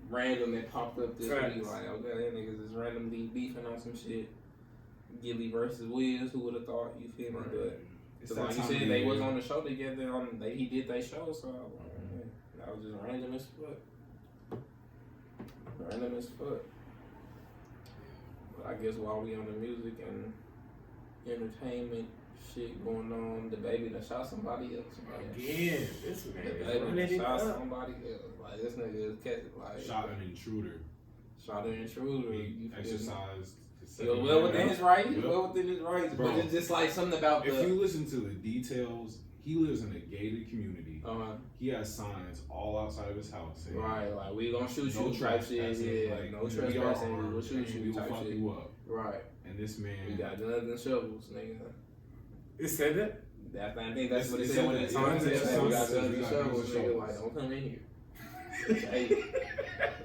random that popped up this week. Like, okay, that niggas is randomly beefing on some shit. Gilly versus Wiz, who would have thought, you feel me? But like you said, they was on the show together. He did their show, so that was just random as fuck. Random as fuck. But I guess while we on the music and entertainment shit going on, the baby that shot somebody else. Again, this man. The baby that shot somebody else. Like this nigga is like shot an intruder. He exercised. He was well within his rights. But it's just like something about if you listen to the details, he lives in a gated community. He has signs all outside of his house saying, right, like we gonna shoot no you type shit. Yeah, like, no trespassing. We will shoot you. We will fuck you up. Right. And this man, we got guns and shovels, nigga. It said that. I think that's what it said when the sign said. We got guns and shovels. Nigga, like don't come in here. Hey,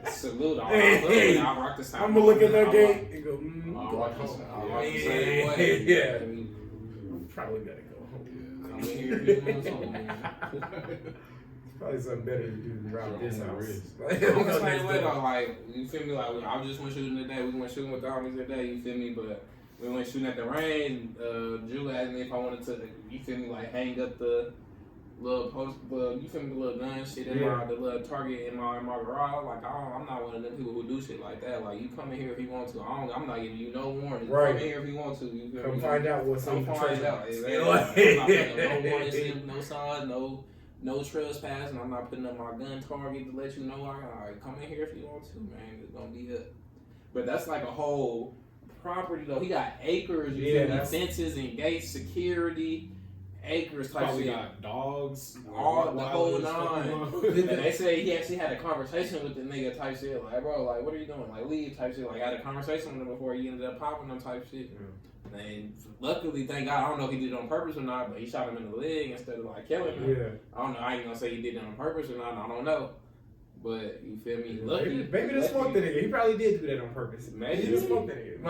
salute. I'll rock the sign. I'm gonna look at that gate and go. I'll rock the same way. Yeah. Probably gotta go home. Come in here if you want something. Probably something better to do than rob this house. I'm the same way though. Like you feel me? Like I just went shooting today. We went shooting with the homies today. You feel me? But we went shooting at the range. Drew asked me if I wanted to. You feel me? Like hang up the little post, you feel me, the little gun shit in the little target in my garage. Like I'm not one of them people who do shit like that. Like you come in here if you want to. I'm not giving you no warning. Right. Come in here if you want to. You feel come me? Find out what's come find out. Exactly. I'm not putting no warning, no signs, no trespassing. I'm not putting up my gun target to let you know. Like, come in here if you want to, man. It's gonna be up. But that's like a whole property though. He got acres. You feel me? Fences and gates, security. Acres type shit. Got dogs, all the whole nine. And they say he actually had a conversation with the nigga type shit. Like, bro, like, what are you doing? Like, leave type shit. Like, I had a conversation with him before he ended up popping them type shit. Yeah. And luckily, thank God, I don't know if he did it on purpose or not, but he shot him in the leg instead of like killing him. Yeah. I don't know. I ain't gonna say he did it on purpose or not. I don't know. But you feel me? Lucky. Maybe they smoked the nigga. He probably did do that on purpose. Maybe he smoked the nigga.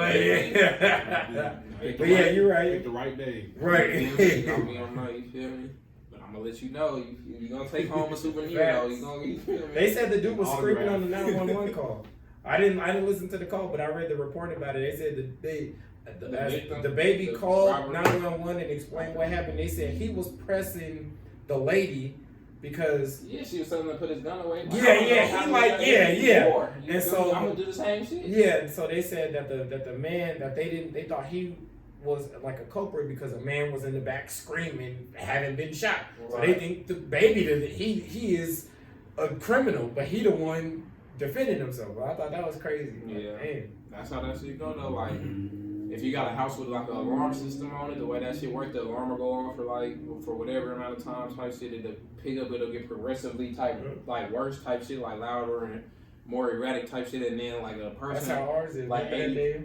But yeah, you're right. Pick the right day. Right. I mean, I'm not. You feel me? But I'm gonna let you know. You gonna take home a souvenir. Though. You feel me? They said the dude was screaming on the 911 call. I didn't listen to the call, but I read the report about it. They said the baby called 911 and explained what happened. They said he was pressing the lady. Because she was telling him to put his gun away. Like, and so I'm gonna do the same shit. Yeah, so they said that the man that they thought he was like a culprit because a man was in the back screaming, having been shot. Right. So they think the baby he is a criminal, but he the one defending himself. But I thought that was crazy. Yeah. Like, damn. That's how that shit go though. Like, if you got a house with like an alarm system on it, the way that shit works, the alarm will go off for whatever amount of time type shit. It'll pick up, it'll get progressively like worse type shit, like louder and more erratic type shit. And then like a person. That's how ours is. Like 80.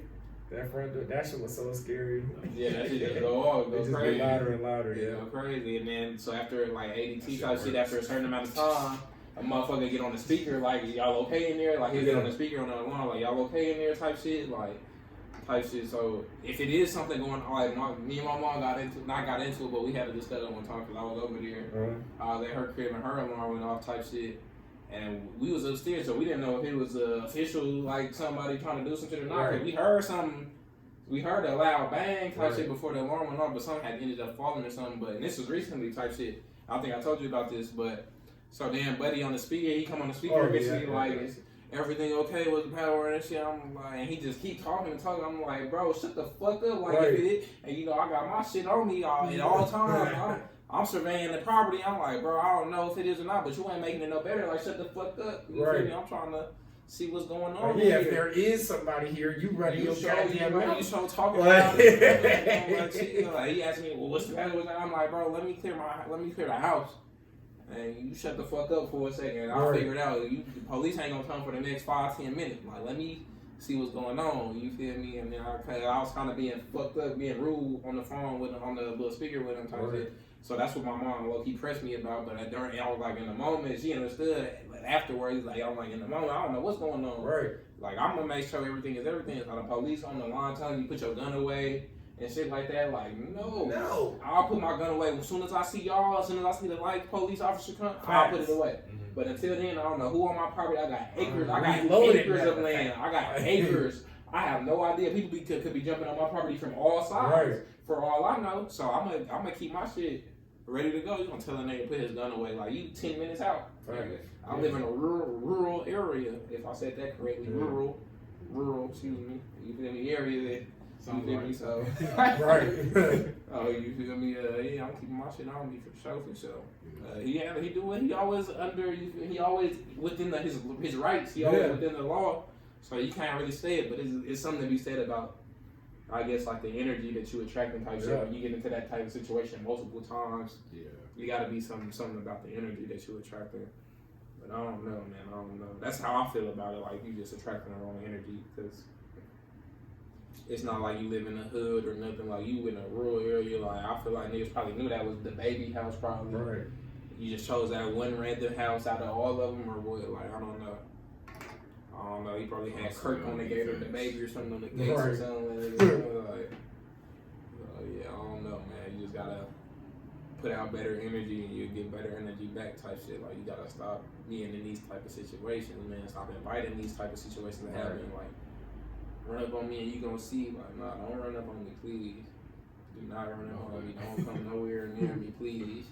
That front door, that shit was so scary. Yeah, that shit just go off, go just crazy. Get louder and louder, yeah. Go crazy. And then, so after like ADT type shit, after a certain amount of time, a motherfucker get on the speaker, like, y'all okay in there? Like, he'll get on the speaker on the alarm, like, y'all okay in there type shit? Like, type shit. So, if it is something going on, like, me and my mom got into it, but we had a discussion one time because I was over there. I was at her crib and her alarm went off type shit. And we was upstairs, so we didn't know if it was official, like somebody trying to do some shit or not. Right. We heard something, we heard a loud bang type shit before the alarm went off, but something had ended up falling or something. But and this was recently type shit. I think I told you about this, but so then Buddy on the speaker, he come on the speaker eventually like, is everything okay with the power and shit? I'm like, and he just keep talking and talking. I'm like, bro, shut the fuck up, like if it, and you know I got my shit on me at all times. I'm surveying the property. I'm like, bro, I don't know if it is or not, but you ain't making it no better. Like, shut the fuck up. You feel me? I'm trying to see what's going on. Yeah, if there is somebody here, you running your goddamn mouth. You show talking about it. Like, he asked me, well, what's the matter with that? I'm like, bro, let me clear the house. And you shut the fuck up for a second. I'll figure it out. The police ain't gonna come for the next 5-10 minutes. Like, let me see what's going on. You feel me? And then I was kind of being fucked up, being rude on the phone with him, on the little speaker with him type shit. So that's what my mom low-key pressed me about, but during, I was like, in the moment, she understood. But afterwards, like, I'm like, in the moment, I don't know what's going on. Right. Like, I'm gonna make sure everything is everything. Like, the police on the line telling you put your gun away and shit like that. Like, no. I'll put my gun away as soon as I see y'all, as soon as I see the light police officer come, I'll put it away. But until then, I don't know who on my property. I got acres. I got acres of land. I got acres. I have no idea. People could be jumping on my property from all sides. For all I know. So I'm gonna keep my shit ready to go. You gonna tell a nigga to put his gun away like you 10 minutes out. I live in a rural area, if I said that correctly. Rural, excuse me. You feel me? Area that you feel me? So oh, you feel me? Yeah, I'm keeping my shit on me for sure. He do what he always under. He always within his rights. He always within the law. So you can't really say it, but it's something to be said about, I guess, like the energy that you attract and type shit. When you get into that type of situation multiple times, you gotta be something about the energy that you attracting. But I don't know, man. I don't know. That's how I feel about it. Like, you just attracting the wrong energy, because it's not like you live in the hood or nothing. Like, you in a rural area. Like, I feel like niggas probably knew that was the baby house probably. Right. You just chose that one random house out of all of them, or what? Like, I don't know. He probably had Kirk on the gate or the baby or something on the gates or something. Like, yeah, I don't know, man. You just gotta put out better energy and you get better energy back type shit. Like, you gotta stop being in these type of situations, man. Stop inviting these type of situations to happen. Like, run up on me and you gonna see. Like, nah, don't run up on me, please. Do not run up on me. Don't come nowhere near me, please.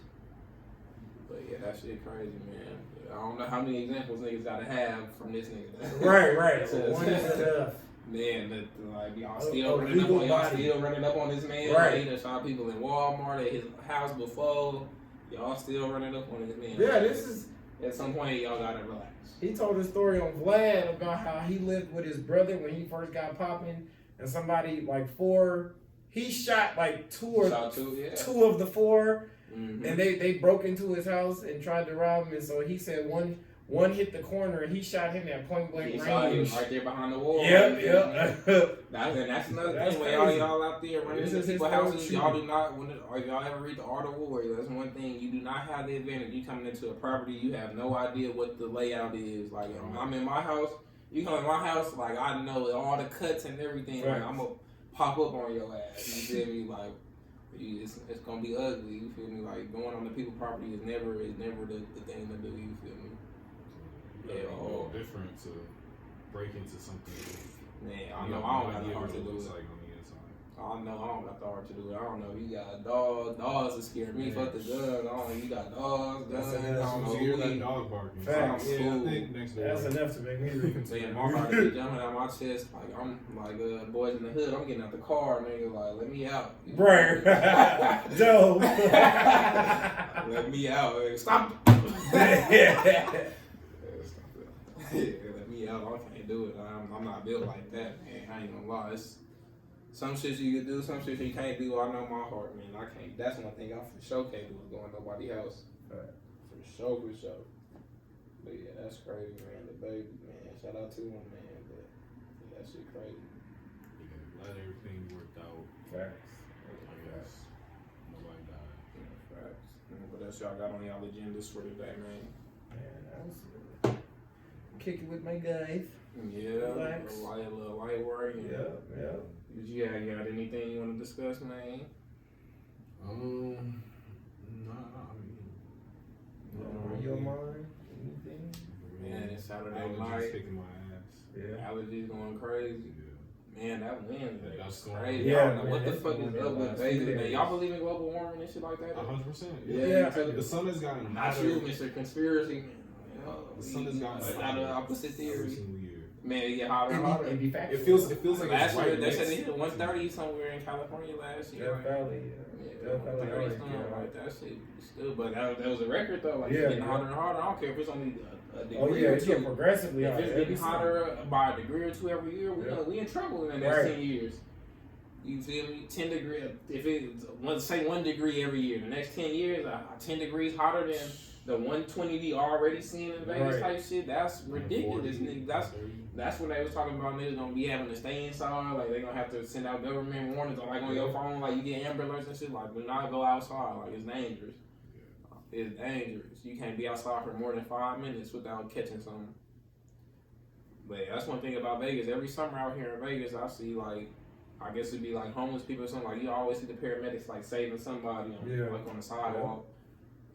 But yeah, that shit crazy, man. I don't know how many examples niggas gotta have from this nigga. Right. One is enough. Man, like, y'all still running up on this man. Right. Like, he done shot people in Walmart at his house before. Y'all still running up on this man. Yeah, this is. At some point, y'all gotta relax. He told a story on Vlad about how he lived with his brother when he first got popping, and somebody he shot like two of the four. Mm-hmm. And they broke into his house and tried to rob him, and so he said one hit the corner and he shot him at point blank range. Shot him right there behind the wall. Yep. That's another thing. When y'all out there running into people's houses, y'all do not. If y'all ever read the Art of War, that's one thing. You do not have the advantage. You coming into a property, you have no idea what the layout is. Like, I'm in my house. You come in my house, like, I know all the cuts and everything. Like, I'm gonna pop up on your ass. You feel me? Like, it's gonna be ugly. You feel me? Like, going on the people's property is never the thing to do. You feel me? Yeah, a little different to break into something. Man, I know I don't got the heart to do it. Like on the inside. I know I don't got the heart to do it. I don't know. You got dogs. Dogs that scare me. Fuck the gun. I don't know. You got dogs. Guns. I don't know. You hear that dog barking. Facts. Yeah, I think next door. That's enough to make me reconsider. Man, my heart is jumping out my chest. Like, I'm like boys in the hood. I'm getting out the car, nigga. Like, let me out. Right. Dope. Let me out. Stop. Let me up. I can't do it. I'm not built like that, man. I ain't gonna lie. It's some shit you can do, some shit you can't do. I know my heart, man. I can't. That's one thing I for sure can't do is go in nobody's house. Right. For sure. But yeah, that's crazy, man. The baby, man. Shout out to him, man. But yeah, that shit crazy. Yeah, glad everything worked out. Facts. I guess nobody died. Yeah, facts. What else y'all got on y'all agendas for today, man? Man, I was kicking with my guys. Yeah, Relax. a little light work. Yeah. Did you got anything you want to discuss, man? Nah, I mean, On your mind? Anything? Man, it's Saturday allergies night. kicking my ass. Yeah. Allergies going crazy. Yeah. Man, that wind Yeah, that's is going crazy. Yeah, I don't know man, what the that's fuck going is on up with last Vegas, few man. days. Y'all believe in global warming and shit like that? 100%. Yeah. The sun has gotten Not hotter. you, Mr. Conspiracy. The sun has gotten It's not hotter an opposite every theory. single year. Man, it get hotter and hotter. It'd be factual. It feels like Last it's year, right they next said it hit 130 somewhere in California last year. Death Valley, Yeah, Death Valley, 130 yeah. something like that shit. Still, but that was a record though. Like Yeah, it's getting yeah. hotter and hotter. I don't care if it's only a degree Oh yeah, or it's getting two. progressively If hotter. it's every getting summer. hotter by a degree or two every year, we in trouble in the next Right. 10 years. You feel me? 10 degree. If it's say 1 degree every year, the next 10 years, 10 degrees hotter than the 120 we already seen in Vegas Right. type shit. That's ridiculous, 40, nigga. That's when they was talking about niggas gonna be having to stay inside. Like they gonna have to send out government warnings on your phone. Like you get Amber Alerts and shit. Like do not go outside. Like it's dangerous. It's dangerous. You can't be outside for more than 5 minutes without catching something. But that's one thing about Vegas. Every summer out here in Vegas, I see I guess it'd be like homeless people or something. Like you always see the paramedics like saving somebody on the sidewalk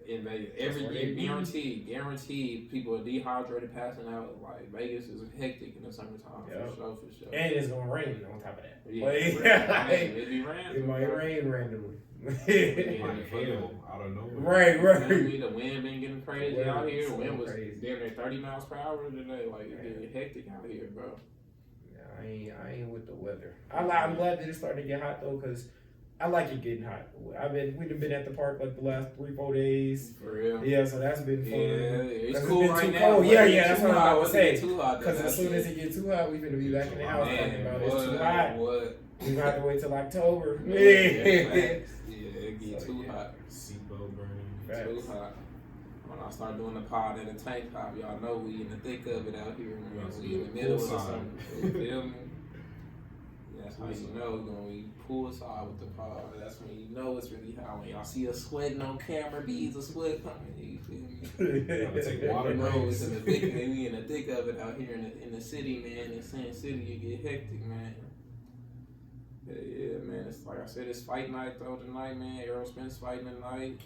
in Vegas. Every year, guaranteed, people are dehydrated, passing out. Like Vegas is hectic in the summertime for sure. And it's gonna rain on top of that. Yeah, it be random. It might rain randomly. Like hail out of nowhere. Right. The wind been getting crazy out here. The wind was crazy. damn near 30 miles per hour today. Like it's getting hectic out here, bro. Yeah, I ain't with the weather. I'm glad that it's starting to get hot though, cause I like it getting hot. We've been at the park like the last 3-4 days. For real. Yeah, so that's been fun. Yeah, it's 'Cause cool been right too now. cold. Yeah, that's what I was about to say. Too hot, Because as soon as it gets too hot, we finna be back in the house talking about it's too hot. What? We gonna have to wait till October. Yeah, it get too hot. Seatbelt burning. Facts. Too hot. When I start doing the pod in a tank top, y'all know we in the thick of it out here. We in the middle of something. You feel me? That's how you know we're gonna be poolside with the pod. That's when you know it's really hot. When y'all see us sweating on camera, beads of sweat coming. You feel me? Gotta take water You know, breaks. it's in the thick. We in the thick of it out here in the city, man. In Sin City, it get hectic, man. Yeah, man. It's like I said, it's fight night though tonight, man. Errol Spence fighting tonight.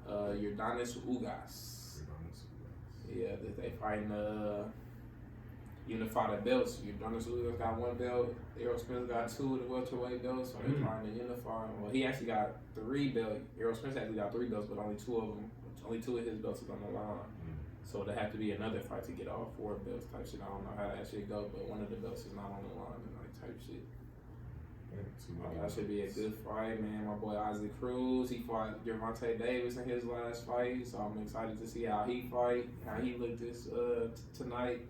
Yordanis Ugas. Yeah, they fighting unified belts. Yordanis Ugas got 1 belt. Errol Spence got 2 of the welterweight belts. So they're trying to unify. Well, he actually got 3 belts. Errol Spence actually got 3 belts, but only 2 of his belts is on the line. So there have to be another fight to get all 4 belts type shit. I don't know how that shit go, but one of the belts is not on the line tonight type shit. That should be a good fight, man. My boy Isaac Cruz, he fought Gervonta Davis in his last fight, so I'm excited to see how he looked this tonight.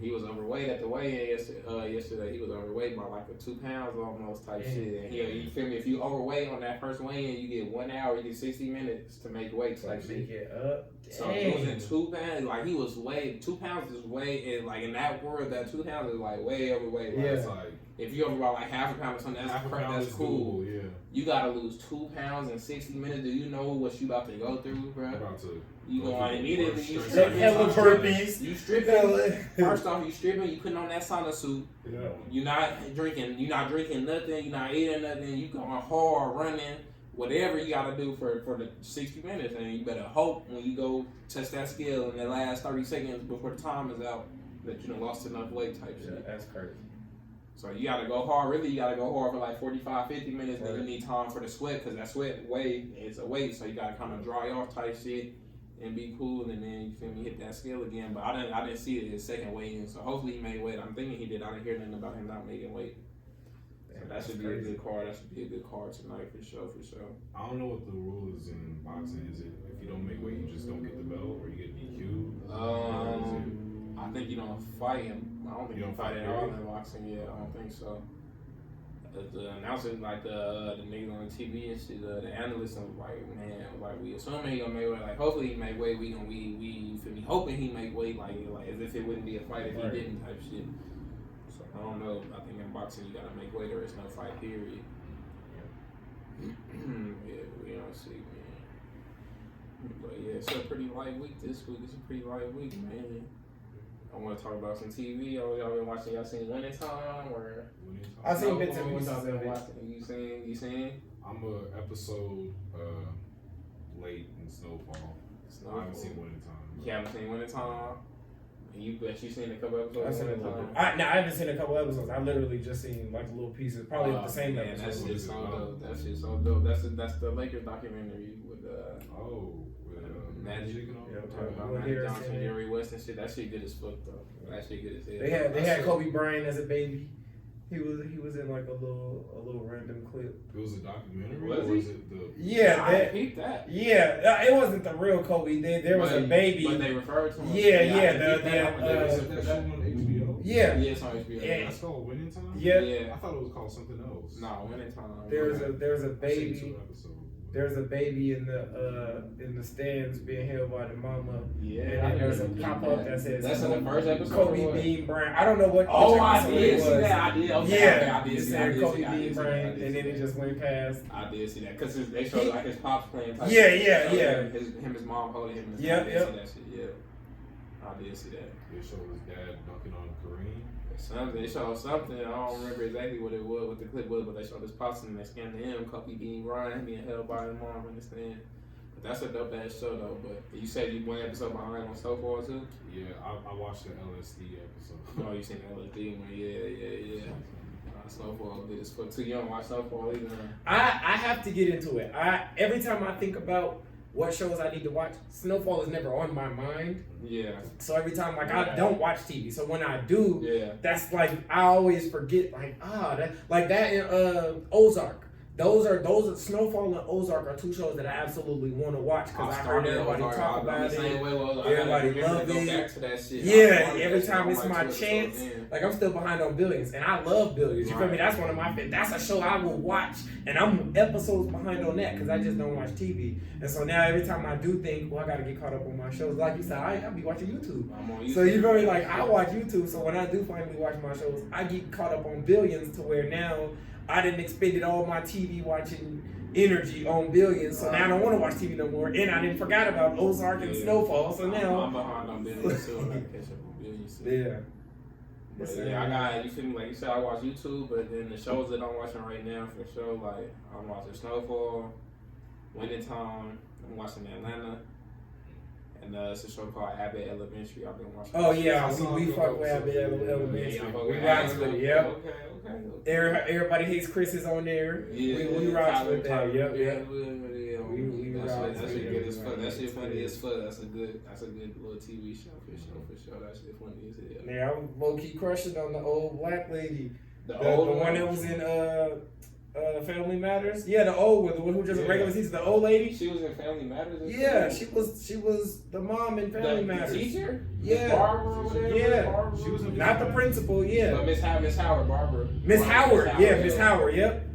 He was overweight at the weigh-in yesterday. He was overweight by like 2 pounds almost type shit. And you feel me? If you overweight on that first weigh-in, you get 1 hour, you get 60 minutes to make weight type shit. Make it up. So losing 2 pounds, like he was 2 pounds is way, like in that world, that 2 pounds is like way overweight. Like, It's like if you over about like half a pound or something, that's cool. Yeah. You gotta lose 2 pounds in 60 minutes. Do you know what you about to go through, bro? You going immediately. You stripping. First off, you stripping. You putting on that sauna suit. Yeah. You're not drinking nothing. You're not eating nothing. You going hard, running, whatever you gotta do for the 60 minutes, and you better hope when you go test that scale in the last 30 seconds before the time is out that you done lost enough weight type shit. That's crazy. So you gotta go hard. Really, you gotta go hard for like 45, 50 minutes. Then you need time for the sweat, because that sweat weight is a weight. So you gotta kind of dry off type shit and be cool, and then you feel me, hit that scale again. But I didn't see it in his second weigh-in, so hopefully he made weight. I'm thinking he did. I didn't hear nothing about him not making weight. So that should be a good card. That should be a good card tonight for sure. I don't know what the rule is in boxing. Is it if you don't make weight, you just don't get the belt, or you get DQ? you don't fight him. I don't think you don't fight at all in boxing. Yeah, I don't think so. The announcers, like the niggas on the TV and shit, the analysts, was like, man, like we assuming he gonna make weight. Like hopefully he make weight. We feel me hoping he make weight. Like as if it wouldn't be a fight if he didn't type shit. So I don't know. I think in boxing you gotta make weight or it's no fight. Period. Yeah, we don't see, man. But yeah, it's a pretty light week this week. It's a pretty light week, man. I want to talk about some TV. Y'all been watching? Y'all seen Winning Time? Or I seen bits and Snowfall? pieces of it. You seen? I'm a episode late in Snowfall. I haven't seen Winning Time. You haven't seen Winning Time? You bet you seen a couple episodes. I seen a little bit. I haven't seen a couple episodes. I literally just seen like little pieces, probably the same episode. That shit's so dope. That shit's so dope. That's the Lakers documentary with Magic. Talking about Magic Johnson, Jerry West and shit. That shit good as fuck though. That shit good as hell. They had Kobe Bryant as a baby. He was in like a little random clip. It was a documentary. Was it the? Yeah, I peeped that. Yeah, it wasn't the real Kobe. There was a baby. But they referred to him. Yeah. Yeah, it's on HBO. Yeah. That's called Winning Time. Yeah. I thought it was called something else. No, Winning Time. There's a baby. There's a baby in the stands being held by the mama. Yeah. And then there's a pop up that says that's in the first episode. Kobe Bean Bryant. I don't know what. I did see that. I did. Okay, yeah, I did see that. Kobe Bean Bean Bryant, and then it just went past. I did see that because they showed like his pops playing. Yeah. His mom holding him. Yeah. I did see that shit. Yeah. I did see that. They showed his dad dunking on Kareem. They showed something. I don't remember exactly what it was, what the clip was, but they showed his pops and they scanned him, Kobe Bean Bryant being held by his mom in the stand. But that's a dope ass show though. But you said you one episode behind on Snowfall too? Yeah, I watched the LSD episode. Oh, you seen the LSD one? Yeah. Snowfall good as fuck too. You don't watch Snowfall either? I have to get into it. Every time I think about what shows I need to watch, Snowfall is never on my mind. Yeah. So every time, like, I don't watch TV. So when I do, yeah, that's like I always forget. Like that in Ozark. Those are Snowfall and Ozark are two shows that I absolutely want to watch because I heard everybody talk about it. Everybody love it. Yeah, every time it's my chance. Like I'm still behind on Billions, and I love Billions. You feel me? That's one of my. That's a show I will watch, and I'm episodes behind on that because I just don't watch TV. And so now every time I do think, well, I gotta get caught up on my shows. Like you said, I'll be watching YouTube. I'm on YouTube. So you feel me? Like I watch YouTube. So when I do finally watch my shows, I get caught up on Billions to where now I didn't expended all my TV watching energy on Billions. So now I don't want to watch TV no more. And I didn't forgot about Ozark and Snowfall. So now I'm behind on Billions too. I gotta catch up on Billions too. Yeah. But yeah, I got, you feel me, like you said, I watch YouTube, but then the shows that I'm watching right now for sure, like I'm watching Snowfall, Winning Time, I'm watching Atlanta, and it's a show called Abbott Elementary. I've been watching. Oh yeah, we fuck with Abbott Elementary. We rocks with it, yep. Okay. Everybody hates Chris is on there. Yeah, we rocks with that. Yep. That shit good as fuck. That shit funny as fuck. That's a good little TV show for sure. That shit funny as hell. Yeah, I was low key crushing on the old black lady. The one that was in Family Matters. Yeah, the old one, the one who just a regular season, the old lady. She was in Family Matters. Yeah, she was the mom in Family Matters. The teacher. Yeah. Barbara or whatever. Yeah. Barbara. She was not the principal. Yeah. But Miss Howard, Barbara. Miss Howard. Yeah, Miss Howard. Yep.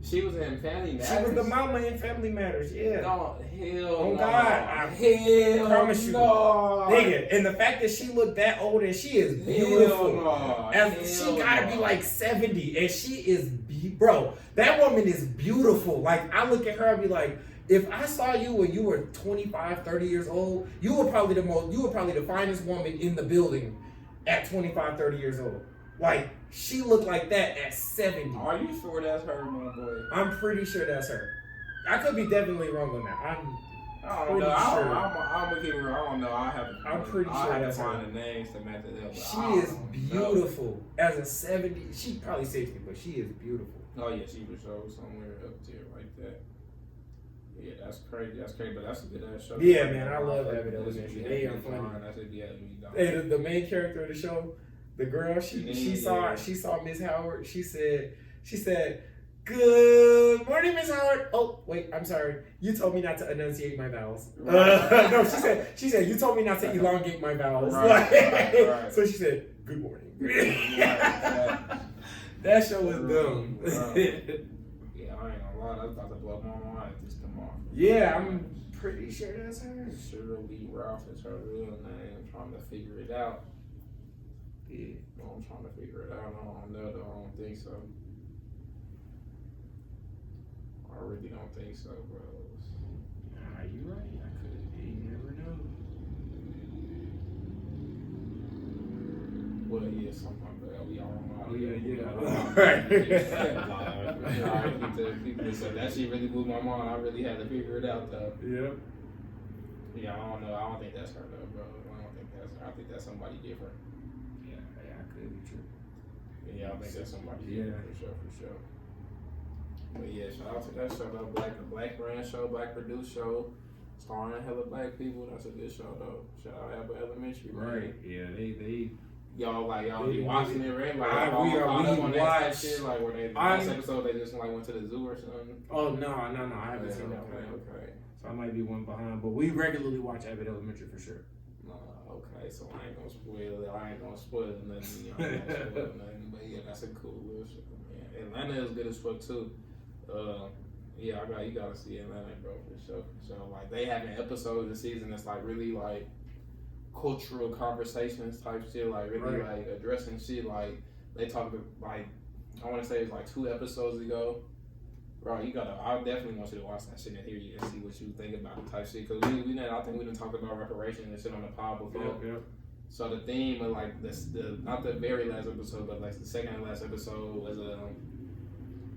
She was in Family Matters. She was the mama in Family Matters. Yeah. No, hell. Oh no. God, I promise you, nigga. And the fact that she looked that old and she is beautiful. She gotta be like 70, and she is bro. That woman is beautiful. Like I look at her and be like, if I saw you when you were 25, 30 years old, you were probably the finest woman in the building at 25, 30 years old. Like, she looked like that at 70. Are you sure that's her, my boy? I'm pretty sure that's her. I could be definitely wrong on that. I don't pretty know. sure. I'm gonna keep it real. I don't know. I'm pretty sure that's her. I have to find the names to match it up. She is beautiful. As a 70, she probably 60, but she is beautiful. Oh yeah, she was somewhere up there like that. Yeah, that's crazy. But that's a good ass show. Yeah, man, I love Abbott Elementary. They are funny. That should be having me down. Hey, the main character of the show, the girl, she saw Miss Howard. She said, Good morning, Miss Howard. Oh, wait, I'm sorry. You told me not to enunciate my vowels. No, she said, you told me not to elongate my vowels. Right. So she said, good morning. That show was dumb. Yeah, I ain't gonna lie, that's about to blow my mind this tomorrow. Yeah, I'm pretty sure that's her. Shirley Ralph is her real name. I'm trying to figure it out. Yeah. Well, I'm trying to figure it out. I don't know though. I don't think so. I really don't think so, bro. Nah, you right. I could. You never know. Well, yeah, something like that. We all know. Oh, yeah. People said that shit really blew my mind. I really had to figure it out though. Yep. Yeah, I don't know. I don't think that's her though, bro. I don't think that's her. I think that's somebody different. Yeah, I could be true. Yeah, I think that's somebody Yeah. different for sure. But yeah, shout out to that show though. Black brand show, black produced show, starring hella black people. That's a good show though. Shout out Apple Elementary. Man. Right. Yeah, they Y'all be watching it, right? Like, we watch. Shit, like where they last episode they just like went to the zoo or something. Oh no, I haven't seen that one. Okay. So I might be one behind, but we regularly watch Abbott Elementary for sure. Okay, so I ain't gonna spoil it. I ain't gonna spoil nothing. You know, I ain't gonna spoil nothing. But yeah, that's a cool little show, man. Atlanta is good as fuck too. Yeah, you gotta see Atlanta, bro, for sure. So like they having episodes this season that's like really like cultural conversations type shit, like really like addressing shit. Like they talked like I want to say it's like 2 episodes ago. Bro, I definitely want you to watch that shit and hear you and see what you think about the type shit. Cause I think we done talked about reparations and shit on the pod before. Yep. So the theme of like the not the very last episode, but like the second to last episode was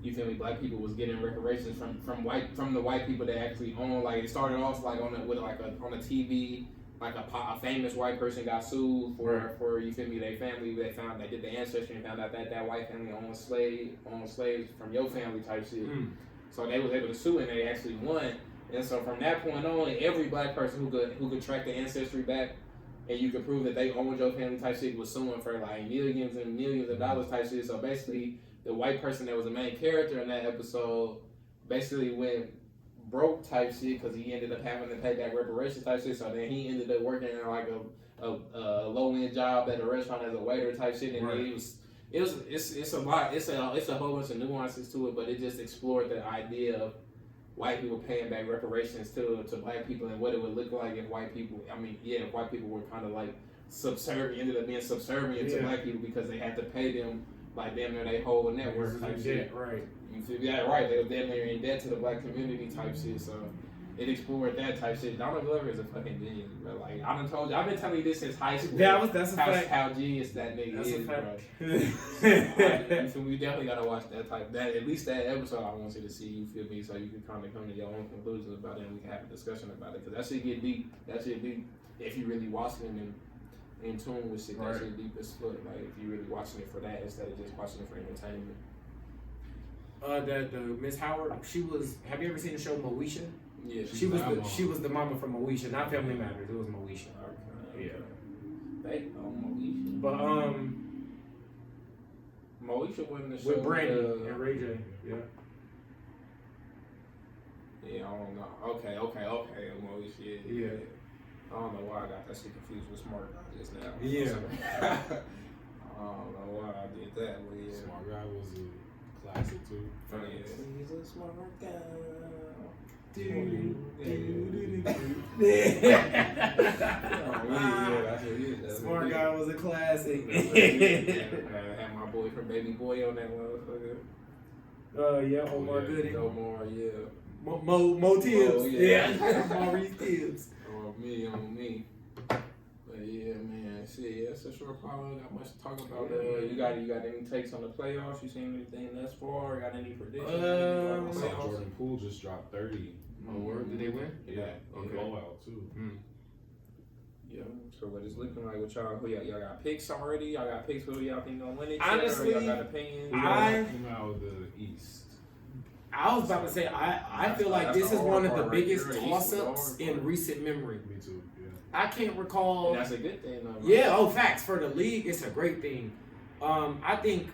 you feel me? Black people was getting reparations from the white people that actually own. Like it started off like on the TV. Like a famous white person got sued for you feel me? Their family. They did the ancestry and found out that white family owned slaves from your family type shit. So they was able to sue and they actually won. And so from that point on, every black person who could track the ancestry back and you could prove that they owned your family type shit was suing for like millions and millions of dollars type shit. So basically, the white person that was the main character in that episode basically went broke type shit because he ended up having to pay back reparations type shit. So then he ended up working in like a low end job at a restaurant as a waiter type shit. And it's a lot. It's a whole bunch of nuances to it, but it just explored the idea of white people paying back reparations to black people and what it would look like if white people. If white people were kind of like ended up being subservient to black people because they had to pay them. Like damn near they whole network type shit. Right. You feel me? Yeah, right. They were damn near in debt to the black community type shit. So it explored that type shit. Donald Glover is a fucking genius, bro. Like I've been telling you this since high school. Yeah, that's a fact. How genius that nigga is, bro. We definitely gotta watch that at least that episode. I want you to see. You feel me? So you can kind of come to your own conclusions about it, and we can have a discussion about it. Cause that shit get deep. That shit deep if you really watching it and in tune with shit. That shit deep as fuck. Like if you really watching it for that instead of just watching it for entertainment. The Miss Howard, she was. Have you ever seen the show Moesha? Yeah, she was the mama from Moesha, not Family Matters. It was Moesha. Okay. Yeah. Moesha. But Moesha wasn't the show with Brandy and Ray J. Yeah. Yeah, I don't know. Okay. Moesha. Yeah. I don't know why I got that shit confused with Smart Guy just now. Yeah. I don't know why I did that, but yeah. Smart Guy was a classic too. He's a smart guy. Smart Guy was a classic. I had my boy from Baby Boy on that motherfucker. Yeah, Omar Gooding. Omar, yeah. Mo Tibbs. Yeah. Maurice Tibbs. On me. But yeah, man. Shit, yeah, it's a short pod. Got much to talk about. You got any takes on the playoffs? You seen anything thus far? Got any predictions? Jordan Poole just dropped 30. Oh, word? Did they win? Yeah. Blowout too. Yeah. So what it's looking like with y'all? Y'all got picks already? Y'all got picks who y'all think gonna win it? Honestly, y'all got opinions? Came out of the East. I was about to say, I feel like this is one of the biggest toss-ups in recent memory. Me too, yeah. I can't recall. And that's a good thing, though. Right? Yeah, facts. For the league, it's a great thing. I think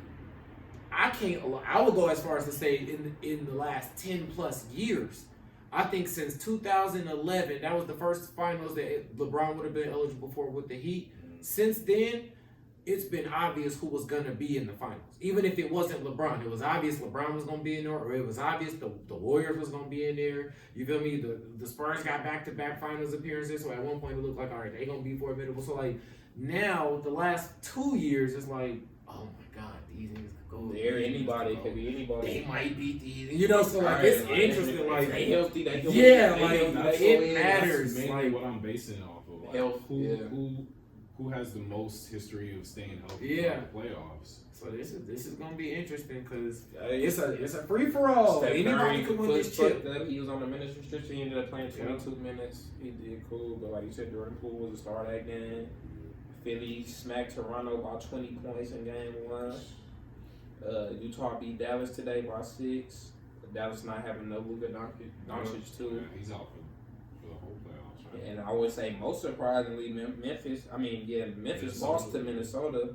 I would go as far as to say in the last 10 plus years, I think since 2011, that was the first finals that LeBron would have been eligible for with the Heat. Since then, it's been obvious who was going to be in the finals. Even if it wasn't LeBron, it was obvious LeBron was going to be in there, or it was obvious the Warriors was going to be in there. You feel me? The Spurs got back-to-back finals appearances, so at one point it looked like, all right, they're going to be formidable. So, like, now, the last 2 years, it's like, oh my God, these niggas could go there. Anybody could be anybody. They might beat these, you know. So like, it's interesting. Like, they healthy. They healthy. Yeah, they like it matters. That's mainly like what I'm basing it off of. Like, health. Who has the most history of staying healthy Yeah. in the playoffs? So this is gonna be interesting because it's a free for all. Anybody can win this chip. He was on the minutes restriction. He ended up playing 22 minutes. He did cool, but like you said, Jordan Poole was a star that game. Philly smacked Toronto by 20 points in game 1. Utah beat Dallas today by 6. Dallas not having no Luka Doncic too. Yeah, he's out for the whole playoffs. Right? And I would say most surprisingly, Memphis lost to Minnesota.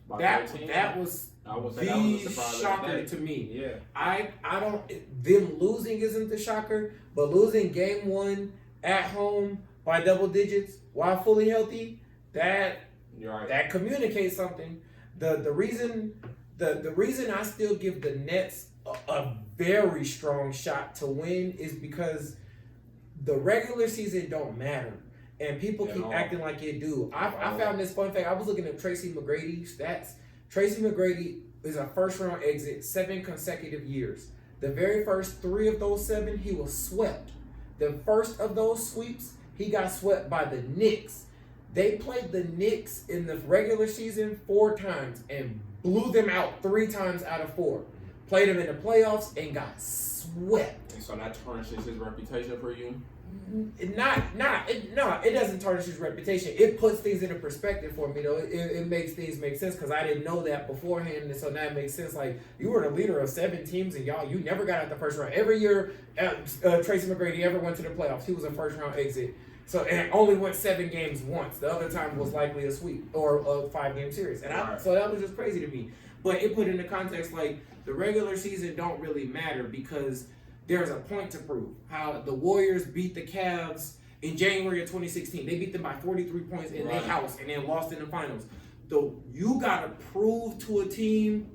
By 13. That was the shocker to me. Yeah, I don't. Them losing isn't the shocker, but losing game 1 at home by double digits while fully healthy, that communicates something. The reason I still give the Nets a very strong shot to win is because the regular season don't matter. And people keep acting like it do. I found this fun fact. I was looking at Tracy McGrady stats. Tracy McGrady is a first-round exit 7 consecutive years. The very first 3 of those 7, he was swept. The first of those sweeps, he got swept by the Knicks. They played the Knicks in the regular season 4 times and blew them out 3 times out of 4. Played them in the playoffs and got swept. And so that tarnishes his reputation for you? It doesn't tarnish his reputation. It puts things into perspective for me, though. It makes things make sense because I didn't know that beforehand, and so now it makes sense. Like, you were the leader of 7 teams, and you never got out the first round. Every year, Tracy McGrady ever went to the playoffs, he was a first round exit. So, and only went 7 games once. The other time was likely a sweep or a 5-game series, and so that was just crazy to me. But it put into context, like, the regular season don't really matter because there's a point to prove. How the Warriors beat the Cavs in January of 2016. They beat them by 43 points in their house and then lost in the finals. You got to prove to a team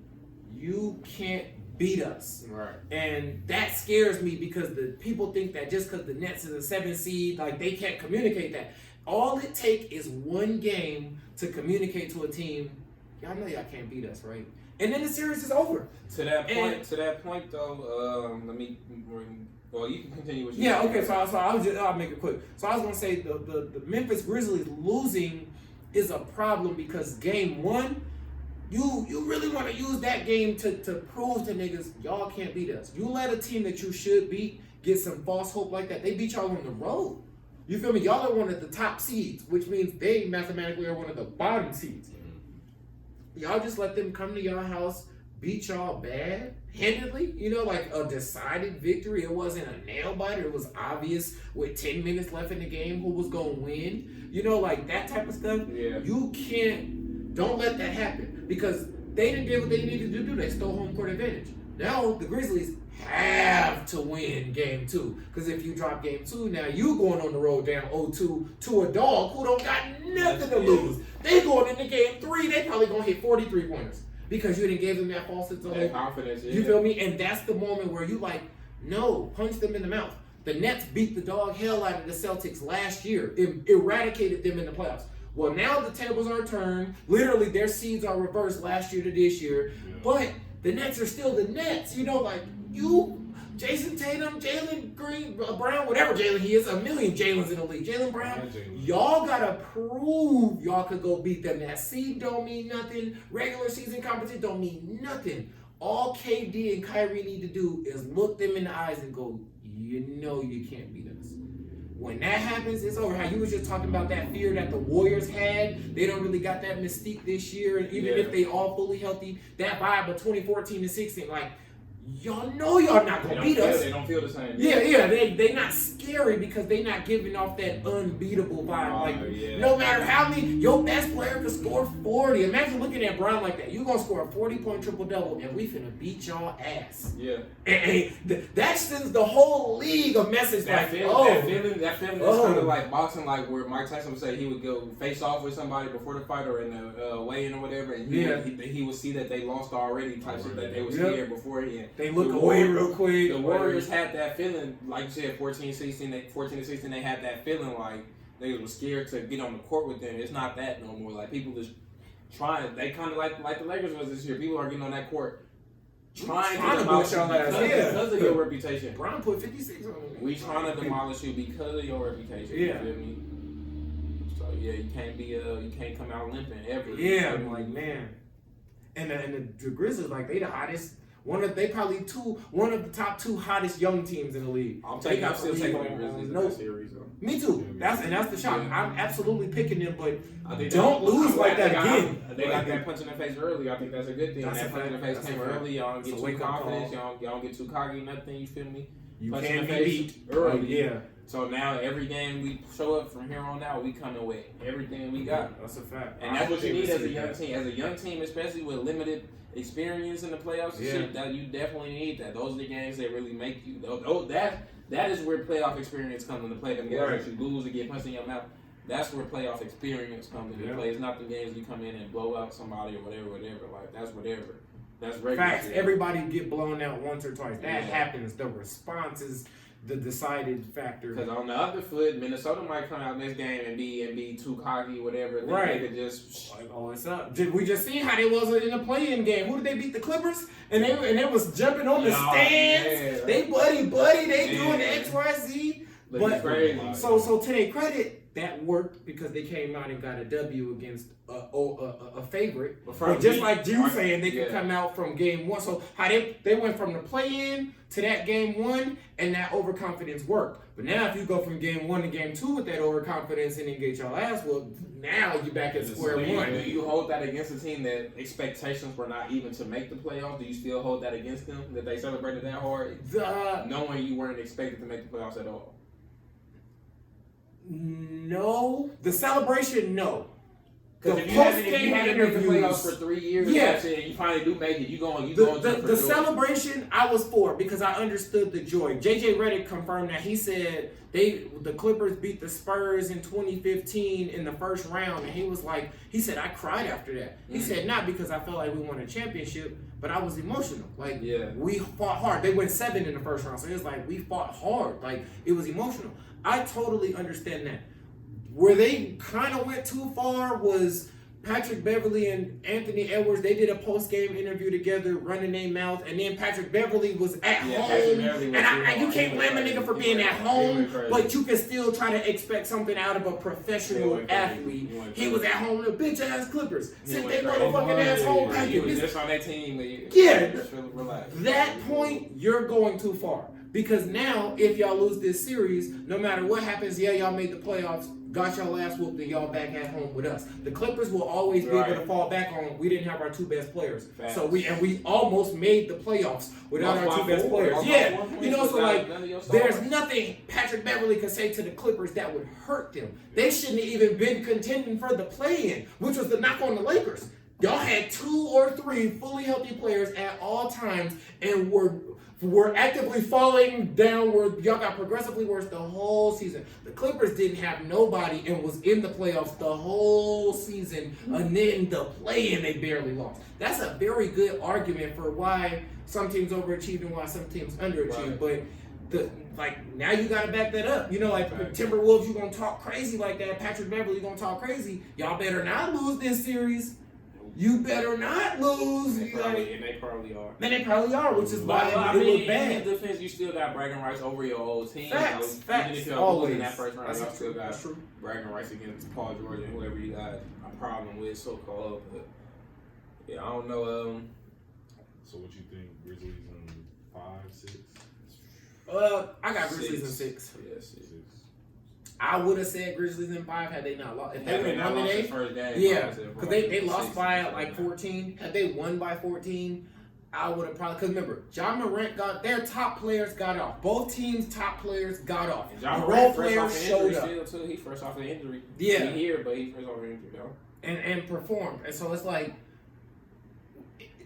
you can't beat us. Right. And that scares me because the people think that just because the Nets is a 7 seed, like, they can't communicate that. All it takes is 1 game to communicate to a team, y'all know y'all can't beat us, right? And then the series is over. To that point, though, let me bring. Well, you can continue with your. Yeah. Okay. So I'll make it quick. So I was gonna say the Memphis Grizzlies losing is a problem because game 1, you really want to use that game to prove to niggas y'all can't beat us. You let a team that you should beat get some false hope like that. They beat y'all on the road. You feel me? Y'all are one of the top seeds, which means they mathematically are one of the bottom seeds. Y'all just let them come to y'all house, beat y'all bad, handedly, like a decided victory. It wasn't a nail biter. It was obvious with 10 minutes left in the game who was going to win. Like that type of stuff. Yeah. Don't let that happen because they didn't do what they needed to do. They stole home court advantage. Now the Grizzlies have to win game 2 because if you drop game 2, now you going on the road down 0-2 to a dog who don't got nothing to lose. They going into game 3, they probably gonna hit 43 pointers because you didn't give them that false sense of hope. Confidence. Yeah. You feel me? And that's the moment where you like, no, punch them in the mouth. The Nets beat the dog hell out of the Celtics last year. It eradicated them in the playoffs. Well, now the tables are turned. Literally, their seeds are reversed last year to this year. Yeah. But the Nets are still the Nets. Jason Tatum, Jalen Green, Brown, whatever Jalen he is, a million Jalen's in the league. Jalen Brown, y'all gotta prove y'all could go beat them. That seed don't mean nothing. Regular season competition don't mean nothing. All KD and Kyrie need to do is look them in the eyes and go, you can't beat us. When that happens, it's over. How you was just talking about that fear that the Warriors had. They don't really got that mystique this year. And even if they all fully healthy, that vibe of 2014 to 16, like, y'all know y'all not gonna beat us. They don't feel the same. Yeah. They not scary because they not giving off that unbeatable vibe. No matter how many, your best player could score 40. Imagine looking at Brown like that. You gonna score a 40-point triple-double and we finna beat y'all ass. Yeah. And that sends the whole league a message that feeling is kind of like boxing, like where Mike Tyson would say he would go face off with somebody before the fight or in the weigh-in or whatever, and he would see that they lost already, type shit, that they was here beforehand. They look away real quick. The Warriors had that feeling, like you said, 14 to 16, they had that feeling like they were scared to get on the court with them. It's not that no more. Like, people just trying. They kind of like the Lakers was this year. People are getting on that court trying to demolish you because of your reputation. Brown put 56 on them. We trying to demolish you because of your reputation. You feel me? So yeah, you can't come out limping ever. Yeah, I'm like, man. And the Grizzlies, like, they the hottest. One of the top 2 hottest young teams in the league. I'm still taking the Grizzlies in that series. Though. Me too. That's the shock. I'm absolutely picking them, but don't lose like that again. They got that punch in the face early. I think that's a good thing. That punch in the face came early. Y'all don't get too confident. Y'all don't get too cocky. Nothing. You feel me? You can't be beat early. Yeah. So now every game we show up from here on out, we coming with everything we got. That's a fact. And that's what you need as a young team. As a young team, especially with limited experience in the playoffs and shit, that you definitely need that. Those are the games that really make you. That is where playoff experience comes into play. Them games that you lose and get punched in your mouth. That's where playoff experience comes into play. It's not the games you come in and blow out somebody or whatever. Like, that's whatever. That's regular. Facts. Everybody get blown out once or twice. That happens. The response is the decided factor. Because on the other foot, Minnesota might come out next game and be too cocky, whatever. They could just like, oh, it's up. We just seen how they was in the play-in game. Who did they beat? The Clippers, and they was jumping on the stands. Man. They buddy. They doing the XYZ. But crazy. So to their credit, that worked because they came out and got a W against a favorite. But just like you saying, they could come out from game 1. So how they went from the play-in to that game 1, and that overconfidence worked. But now if you go from game 1 to game 2 with that overconfidence and then get your ass whooped, now you're back at square one. Do you hold that against a team that expectations were not even to make the playoffs? Do you still hold that against them, that they celebrated that hard, knowing you weren't expected to make the playoffs at all? No. The celebration, no. Because if you haven't made the playoffs for 3 years, and you finally do make it, you going the celebration, I was for because I understood the joy. JJ Redick confirmed that. He said the Clippers beat the Spurs in 2015 in the first round, and he said I cried after that. He said not because I felt like we won a championship, but I was emotional. Like we fought hard. They went 7 in the first round, so it was like we fought hard. Like it was emotional. I totally understand that. Where they kind of went too far was Patrick Beverley and Anthony Edwards. They did a post-game interview together, running their mouth, and then Patrick Beverley was at home. And you can't blame a nigga for being at home, but you can still try to expect something out of a professional athlete. He was at home with bitch-ass Clippers. Sit their motherfucking ass home. He was just on that team. That point, you're going too far. Because now, if y'all lose this series, no matter what happens, y'all made the playoffs, got y'all ass whooped, and y'all back at home with us. The Clippers will always be able to fall back on. We didn't have our 2 best players, so we almost made the playoffs without our 2 best players. So like, there's nothing Patrick Beverley could say to the Clippers that would hurt them. They shouldn't have even been contending for the play-in, which was the knock on the Lakers. Y'all had 2 or 3 fully healthy players at all times, and were actively falling downward. Y'all got progressively worse the whole season. The Clippers didn't have nobody and was in the playoffs the whole season, and then the play-in they barely lost. That's a very good argument for why some teams overachieved and why some teams underachieved. But now you gotta back that up. Timberwolves, you gonna talk crazy like that. Patrick Beverley, you gonna talk crazy. Y'all better not lose this series. You better not lose. And they probably are. And they probably are, which is why it look bad. In defense, you still got bragging rights over your old team. Facts. Even if y'all lose in that first round, y'all still got bragging rights against Paul George and whoever you got a problem with, so-called. But I don't know. So what you think? Grizzlies in 5, 6? I got Grizzlies in 6. Yeah, 6. I would have said Grizzlies in 5 had they not lost. If they would have won today, first game, because they lost by like 14. Had they won by 14, I would have probably, because remember, John Morant their top players got off. Both teams' top players got off. And John the Morant role fresh off players the showed injury up. still too. He's fresh off the injury. Yeah. He here, but he's fresh off the injury though. And performed. And so it's like,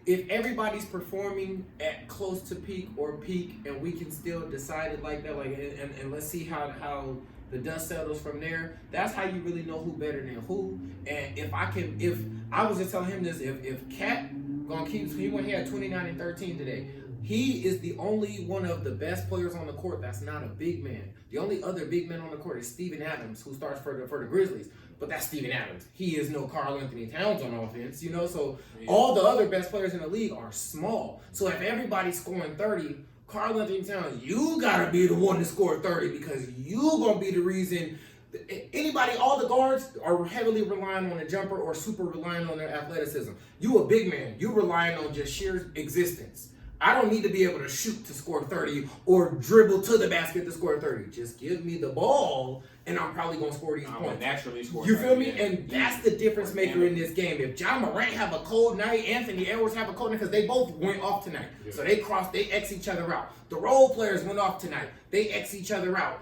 if everybody's performing at close to peak or peak, and we can still decide it like that, like, and let's see how the dust settles from there. That's how you really know who better than who. And if I was just telling him this, if Cat gonna keep, he had 29 and 13 today. He is the only one of the best players on the court that's not a big man. The only other big man on the court is Steven Adams, who starts for the Grizzlies. But that's Steven Adams. He is no Karl Anthony Towns on offense, you know? So all the other best players in the league are small. So if everybody's scoring 30, Karl Anthony Towns, you gotta be the one to score 30 because you gonna be the reason. All the guards are heavily relying on a jumper or super relying on their athleticism. You a big man. You relying on just sheer existence. I don't need to be able to shoot to score 30 or dribble to the basket to score 30. Just give me the ball, and I'm probably going to score these points. Naturally score. You feel me? And that's the difference maker in this game. If John Morant have a cold night, Anthony Edwards have a cold night, because they both went off tonight. Yeah. So they X each other out. The role players went off tonight. They X each other out.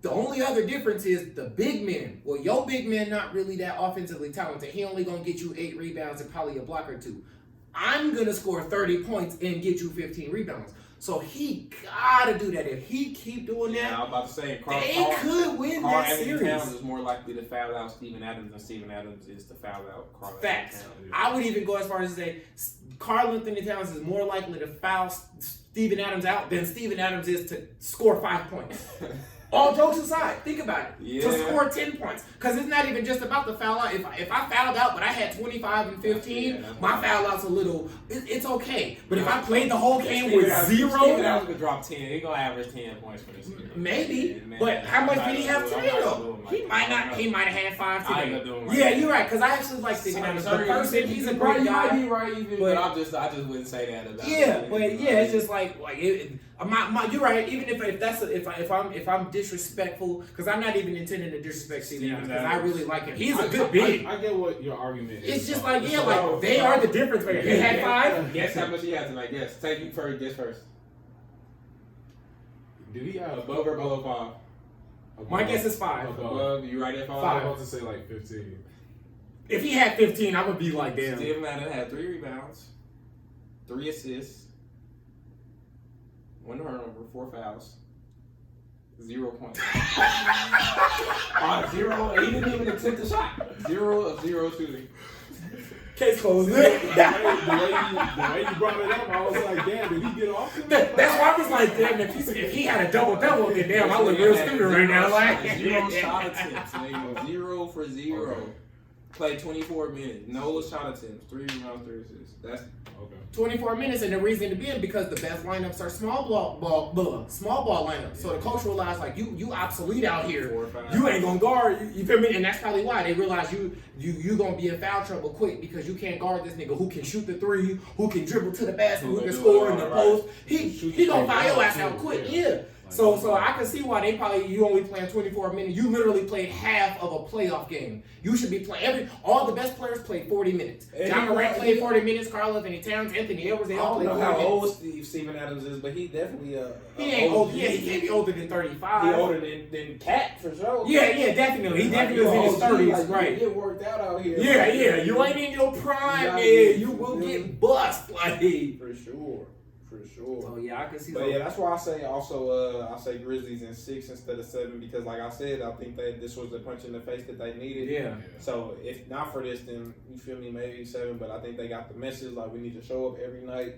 The only other difference is the big men. Well, your big man not really that offensively talented. He only going to get you 8 rebounds and probably a block or 2. I'm going to score 30 points and get you 15 rebounds. So he got to do that. If he keep doing that, I was about to say, they could win that series. Karl Towns is more likely to foul out Steven Adams than Steven Adams is to foul out Karl Facts. Anthony Towns. I would even go as far as to say Karl Anthony Towns is more likely to foul Steven Adams out than Steven Adams is to score 5 points. All jokes aside, think about it. Yeah. To score 10 points. Because it's not even just about the foul out. If I fouled out, but I had 25 and 15, my foul out's a little, it's okay. But if I played the whole game with 0. Steven Adams could drop 10. He's going to average 10 points for this season. Maybe. But how much did he have today, though? He might have had 5 today. Yeah, you're right. Because I actually like Steven Adams. The person, he's a great guy. You might be right, even, but I just wouldn't say that about him. But it's just like you're right. Even if I'm disrespectful, because I'm not even intending to disrespect Steven Adams, because I really like him. He's a good big. I get what your argument is. It's just like they are the difference maker. He had 5. Guess how much he had tonight. Guess. Take you first. Guess first. Did he have above or below 5? My guess is 5. Above. You right at 5? I was about to say like 15. If he had 15, I would be like, damn. Steven Adams had 3 rebounds, 3 assists, 1 turnover, 4 fouls, 0 points. 0. He didn't even attempt a shot. 0 of 0 shooting. Case closed. the way you brought it up, I was like, damn, did he get off? That's why I was like, damn, if he had a double, then damn, I look real stupid right now. Like 0 shot attempts, nigga. 0 for 0. Okay. Played 24 minutes. No shot attempts. 3 rebounds, 3 assists. That's okay. 24 minutes, and the reason to be in because the best lineups are small ball lineups. So the coach realized like you obsolete out here. 4 or 5. You ain't gonna guard. You feel me? And that's probably why they realize you gonna be in foul trouble quick because you can't guard this nigga who can shoot the 3, who can dribble to the basket, who can score in the post. He gonna foul your ass out quick. Yeah. So I can see why you only playing 24 minutes. You literally played half of a playoff game. You should be playing all the best players played 40 minutes. John Morant played 40 minutes. Karl Anthony Towns, Anthony Edwards, they all played 40 minutes. I don't know how old Steven Adams is, but he definitely he ain't old. Yeah, he can't be older than 35. He older than Cat for sure. Yeah, definitely. He definitely was in his 30s, like, right? You get worked out here. Yeah. You ain't in your prime, man. You will get bust, like for sure. Oh yeah, I can see. But yeah, that's why I say also I say Grizzlies in 6 instead of 7 because like I said, I think that this was the punch in the face that they needed. Yeah. So if not for this, then you feel me, maybe 7. But I think they got the message like we need to show up every night,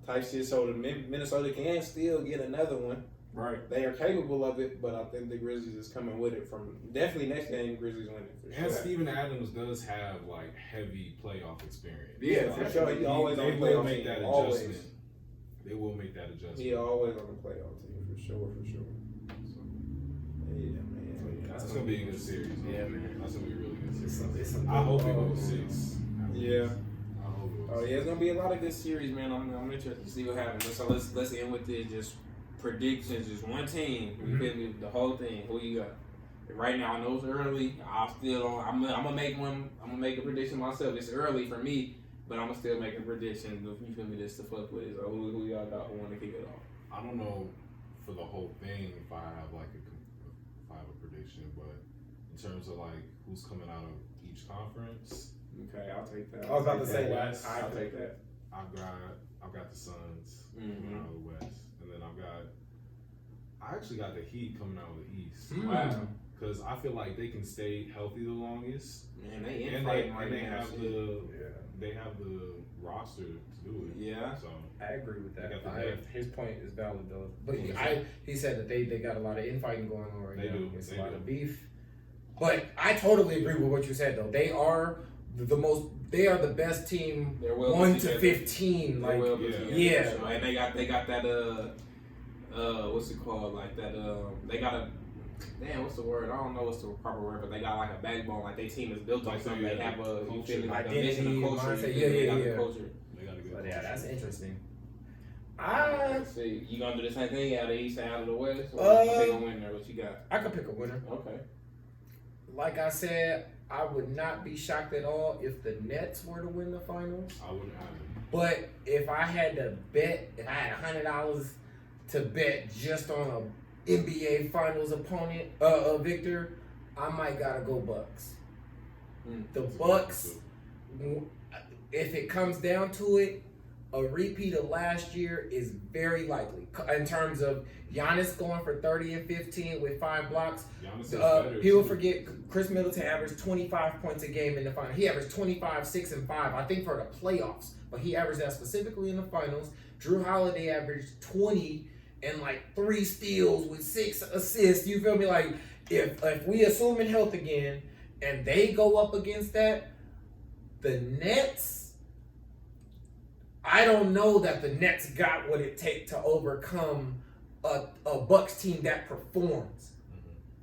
type shit. So the Minnesota can still get another one. Right. They are capable of it, but I think the Grizzlies is coming with it from definitely next game. Grizzlies winning. And Steven Adams does have like heavy playoff experience. Yeah, for sure. He always on the playoff team. That always. Adjustment. They will make that adjustment. He always on the playoff team for sure. So, yeah, man. That's gonna be a good series. Yeah, man. That's gonna be a really good series. I hope it goes 6. Yeah. I hope it goes 6. Oh yeah, it's gonna be a lot of good series, man. I'm interested to see what happens. So let's end with this. Just predictions. Just one team. You feel me? The whole thing. Who you got? Right now, I know it's early. I'm gonna make one. I'm gonna make a prediction myself. It's early for me. But I'm still making predictions. You feel me? Just to fuck with it. So who y'all got? Who want to kick it off? I don't know for the whole thing if I have like if I have a prediction, but in terms of like who's coming out of each conference, Okay, I'll take that. I was about to say that. West. I'll take that. I've got the Suns coming out of the West, and then I actually got the Heat coming out of the East. Wow. Because I feel like they can stay healthy the longest, Man, they have the roster to do it. Yeah. So I agree with that. They got the depth. His point is valid though. But Yeah. he said that they got a lot of infighting going on right They now. do. It's They a lot do. of beef. But I totally agree with what you said though. They are they are the best team They're well 1 put to together. 15. They're Like well put together, yeah. for sure. And they got that what's it called? Like that they got a what's the word? I don't know what's the proper word, but they got like a backbone. Like their team is built on Like, something. They yeah, have a you feel me, like a identity, mission, a culture. mindset. You feel me? They got Yeah. the culture. they got a good. But yeah, that's interesting. Let's see, you gonna do the same thing out of the East and out of the West? Or pick a winner? What you got? I could pick a winner. Okay. Like I said, I would not be shocked at all if the Nets were to win the finals. I wouldn't have it. But if I had to bet, if I had $100 to bet just on a NBA Finals opponent, victor, I might gotta go Bucks. The Bucks, if it comes down to it, a repeat of last year is very likely in terms of Giannis going for 30 and 15 with 5 blocks. Giannis is better, People too. forget Chris Middleton averaged 25 points a game in the final. He averaged 25, 6, and 5, I think, for the playoffs. But he averaged that specifically in the finals. Drew Holiday averaged 20 and like 3 steals with 6 assists. You feel me? Like if we assuming health again and they go up against that, the Nets, I don't know that the Nets got what it takes to overcome a Bucks team that performs.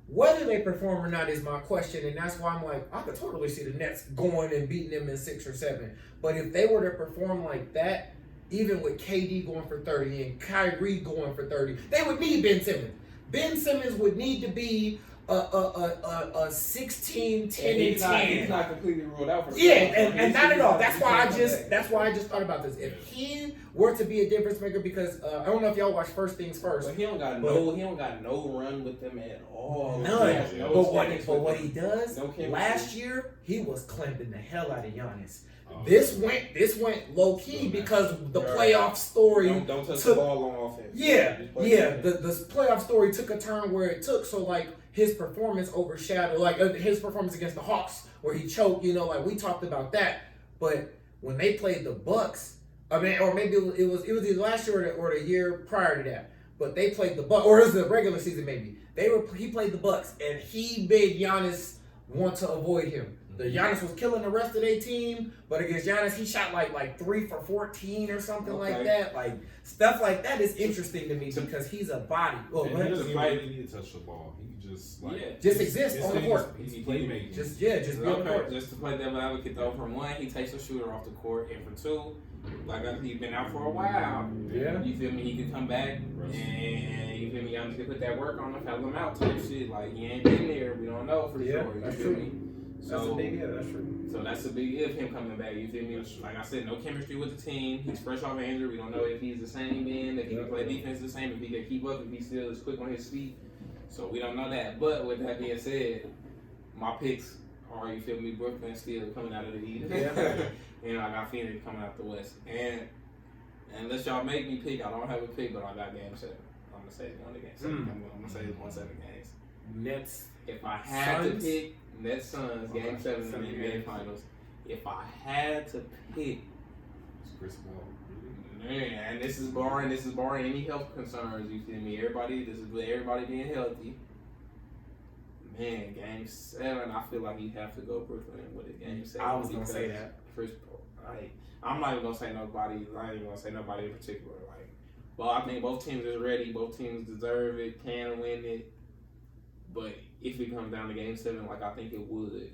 Whether they perform or not is my question, and that's why I'm like, I could totally see the Nets going and beating them in 6 or 7. But if they were to perform like that, even with KD going for 30 and Kyrie going for 30, they would need Ben Simmons. Ben Simmons would need to be a 16, 10, and 10. He's not completely ruled out for the Yeah, playoffs. and not at all. That's why I Yeah. just thought about this. If he were to be a difference maker, because I don't know if y'all watch First Things First. But he don't got no run with them at all. None. He has no But chemistry what with he them. does, No chemistry. last year he was clamping the hell out of Giannis. Oh, This went low key because the playoff story. Don't touch took- the ball on offense. Yeah, Just play defense. the playoff story took a turn where it took. So like his performance overshadowed, like his performance against the Hawks where he choked. You know, like we talked about that. But when they played the Bucks, I mean, or maybe it was either last year or the year prior to that. But they played the Bucks, or it was the regular season maybe. He played the Bucks, and he made Giannis want to avoid him. The Giannis was killing the rest of their team, but against Giannis, he shot like 3 for 14 or something like Okay. that. Like stuff like that is interesting to me because he's a body. Well, And let- he doesn't even fight. really need to touch the ball. He can just like Yeah. Just exist his on the thing court. is- He's playmaking. just be on the court. Just to play devil advocate though, from one, he takes a shooter off the court, and from two, like he's been out for a while. Yeah. You feel me? He could come back and you feel me? Giannis could put that work on him, help him out type shit. Like he ain't been there, we don't know for Yeah, sure. You that's feel true. me? That's true. So that's a big if him coming back. You feel me? Like I said, no chemistry with the team. He's fresh off injury. We don't know if he's the same then, if he can play defense the same, if he can keep up, if he still is quick on his feet. So we don't know that. But with that being said, my picks are, you feel me, Brooklyn still coming out of the East. Yeah. And I got Phoenix coming out the West. And unless y'all make me pick, I don't have a pick, but I got game 7. I'm gonna say it's one of the games. I'm gonna say it's 1-7 games. Nets. If I had Suns? to pick Nets Suns, game 7 in the NBA Finals. If I had to pick, It's Chris Paul. man, this is barring any health concerns. You feel me? Everybody being healthy. Man, game 7, I feel like you have to go Brooklyn with it. Game 7. I was gonna say because that. Chris Paul. I'm not even gonna say nobody. I ain't even gonna say nobody in particular. Well, I think both teams is ready. Both teams deserve it. Can win it. But if it comes down to game 7, like I think it would,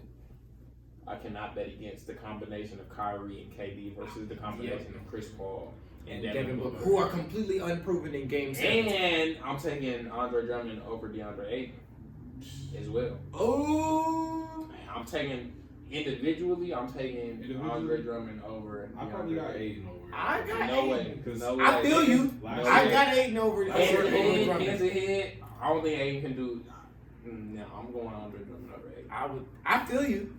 I cannot bet against the combination of Kyrie and KD versus the combination of Chris Paul and Devin Booker, who are completely unproven in game 7. And I'm taking Andre Drummond over DeAndre Ayton as well. Oh, I'm taking individually, I'm taking Andre Drummond over. I probably got Aiden over. I got no Aiden. way. No way. I feel you. I got Aiden over Drummond. Hands ahead. I don't think Aiden can do. No, I'm going Andre Drummond over Aiden. I feel you.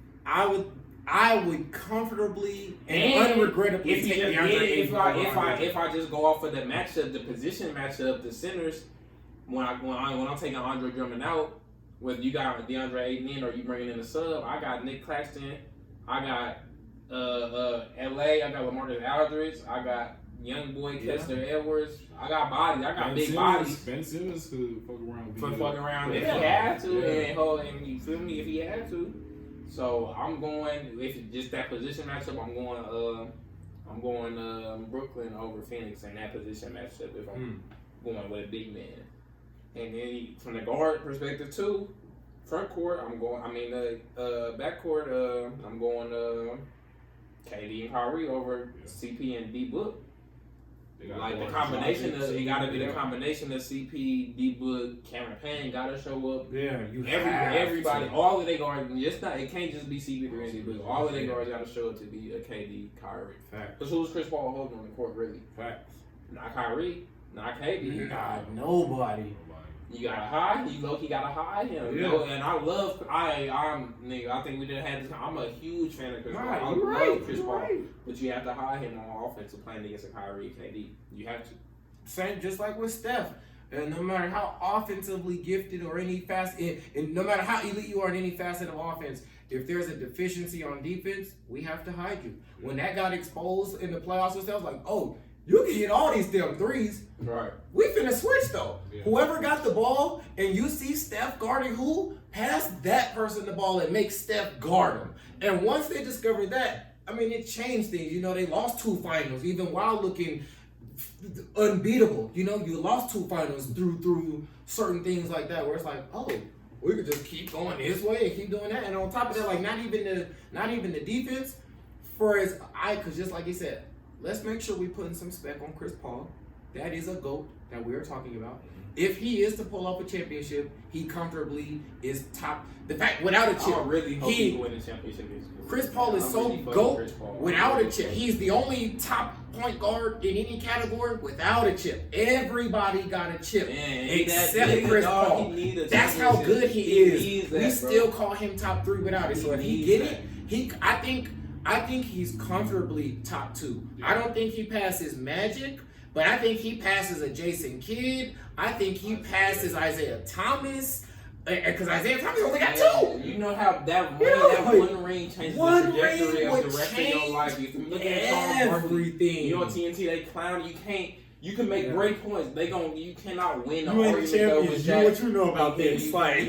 I would comfortably and unregrettably take the Andre Aiden. If I just go off of the matchup, the position matchup, the centers, when I'm taking Andre Drummond out, whether you got DeAndre Ayton in or you bringing in a sub, I got Nick Claxton, I got LA, I got LaMarcus Aldridge, I got young boy Kessler Edwards, I got bodies, I got big bodies. Ben Simmons could fuck around. If he had to, and you feel me, if he had to. So I'm going, if it's just that position matchup, I'm going Brooklyn over Phoenix in that position matchup if I'm going with a big man. And then from the guard perspective too, front court, back court, I'm going KD and Kyrie over CP and D Book. Like the combination of it got to be the combination of CP, D Book, Cameron Payne got to show up. Yeah, everybody, all of their guards. It can't just be CP3 and D Book. All of their guards got to show up to be a KD, Kyrie. Facts. Because who's Chris Paul holding on the court really? Facts. Not Kyrie, not KD. Not nobody. You gotta hide. You low-key gotta hide him. Yeah. You know? And I think we didn't have this. I'm a huge fan of Chris Paul. I love Chris Paul, but you have to hide him on offense playing against a Kyrie and KD. You have to. Same, just like with Steph. And no matter how offensively gifted or any and no matter how elite you are in any facet of offense, if there's a deficiency on defense, we have to hide you. When that got exposed in the playoffs, I was like, oh, you can hit all these damn threes. Right. We finna switch though. Yeah. Whoever got the ball and you see Steph guarding who, pass that person the ball and make Steph guard him. And once they discovered that, it changed things. They lost 2 finals even while looking unbeatable. You lost 2 finals through certain things like that where it's like, oh, we could just keep going this way and keep doing that. And on top of that, like not even the defense, because just like you said, let's make sure we putting some spec on Chris Paul. That is a GOAT that we're talking about. If he is to pull off a championship, he comfortably is top. The fact without a chip, I really hope he win the championship. Chris Paul is so GOAT without a chip. He's the only top point guard in any category without a chip. Everybody got a chip except Chris Paul. That's how good he is. We still call him top 3 without it. So if he get it, I think he's comfortably top 2. I don't think he passes Magic, but I think he passes a Jason Kidd. I think he passes Isaiah Thomas. Because Isaiah Thomas only got 2. You know how that one ring changes the trajectory of the rest of your life. If you look at everything. You know TNT, they clown. You can make great points. You cannot win the you ain't argument champion. with You that. What you know about this? I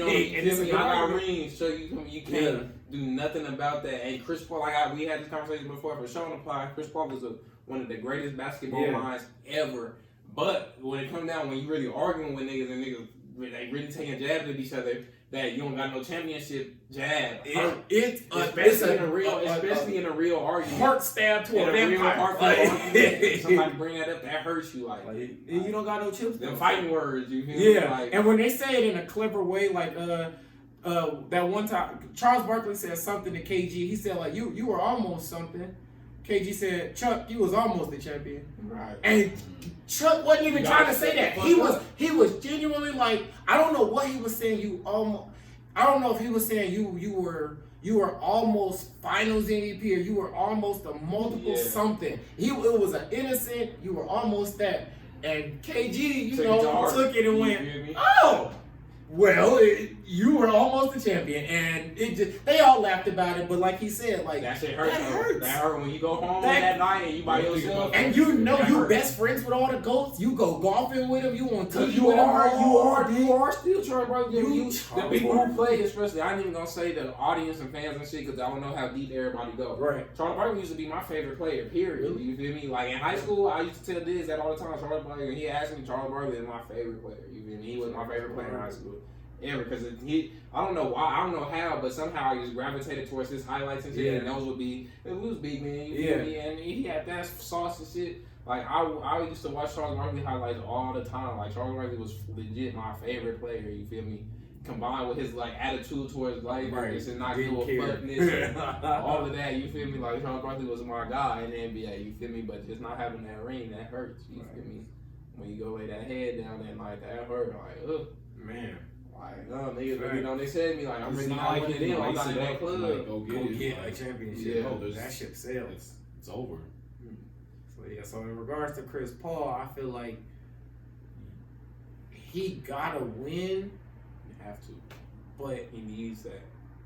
got rings, so you can't do nothing about that. And Chris Paul, we had this conversation before for Sean Apply. Chris Paul was one of the greatest basketball minds ever. But when it comes down, when you really arguing with niggas and niggas, they really taking jabs at each other, that you don't got no championship jab. Especially in a real argument. Heart stab to a vampire. Somebody bring that up, that hurts you. You don't got no chips. Them fighting words, you feel me? And when they say it in a clever way, like that one time, Charles Barkley said something to KG. He said, like, you were almost something. KG said, Chuck, you was almost the champion. Right. And Chuck wasn't even trying to say that. He was genuinely like, I don't know what he was saying. I don't know if he was saying you were almost finals MVP or you were almost a multiple something. It was an innocent, you were almost that. And KG, took it and went, oh, well, you were almost the champion, and they all laughed about it. But like he said, like that shit hurts. That hurts. That hurt when you go home that night and you by yourself. And you best friends with all the GOATs. You go golfing with them. You want to. You are still Charles Barkley. The people who play, especially, I ain't even gonna say the audience and fans and shit because I don't know how deep everybody goes. Right. Charles Barkley used to be my favorite player. Period. You feel me? Like in high school, I used to tell Diz that all the time. Charles Barkley, and he asked me, Charles Barkley is my favorite player. You feel me? He was my favorite player in high school. Ever, because I don't know why, I don't know how, but somehow I just gravitated towards his highlights and shit, and those would be, it was big, man, you feel me? And he had that sauce and shit. Like, I used to watch Charles Barkley highlights all the time. Like, Charles Barkley was legit my favorite player, you feel me? combined with his like attitude towards life, Right. this and not Didn't give a care. fuckness, all of that. You feel me? Like Charles Barkley was my guy in the NBA. You feel me? But just not having that ring, that hurts. You feel me? When you go lay that head down and like that hurt, like Man. like niggas really don't. They said me like I'm It's really not not like one of you them. I'm lace not in it that up club. and, like, Go get a championship. Yeah. No, That ship sailed. It's over. So yeah, so in regards to Chris Paul, I feel like he gotta win, You have to. but He needs that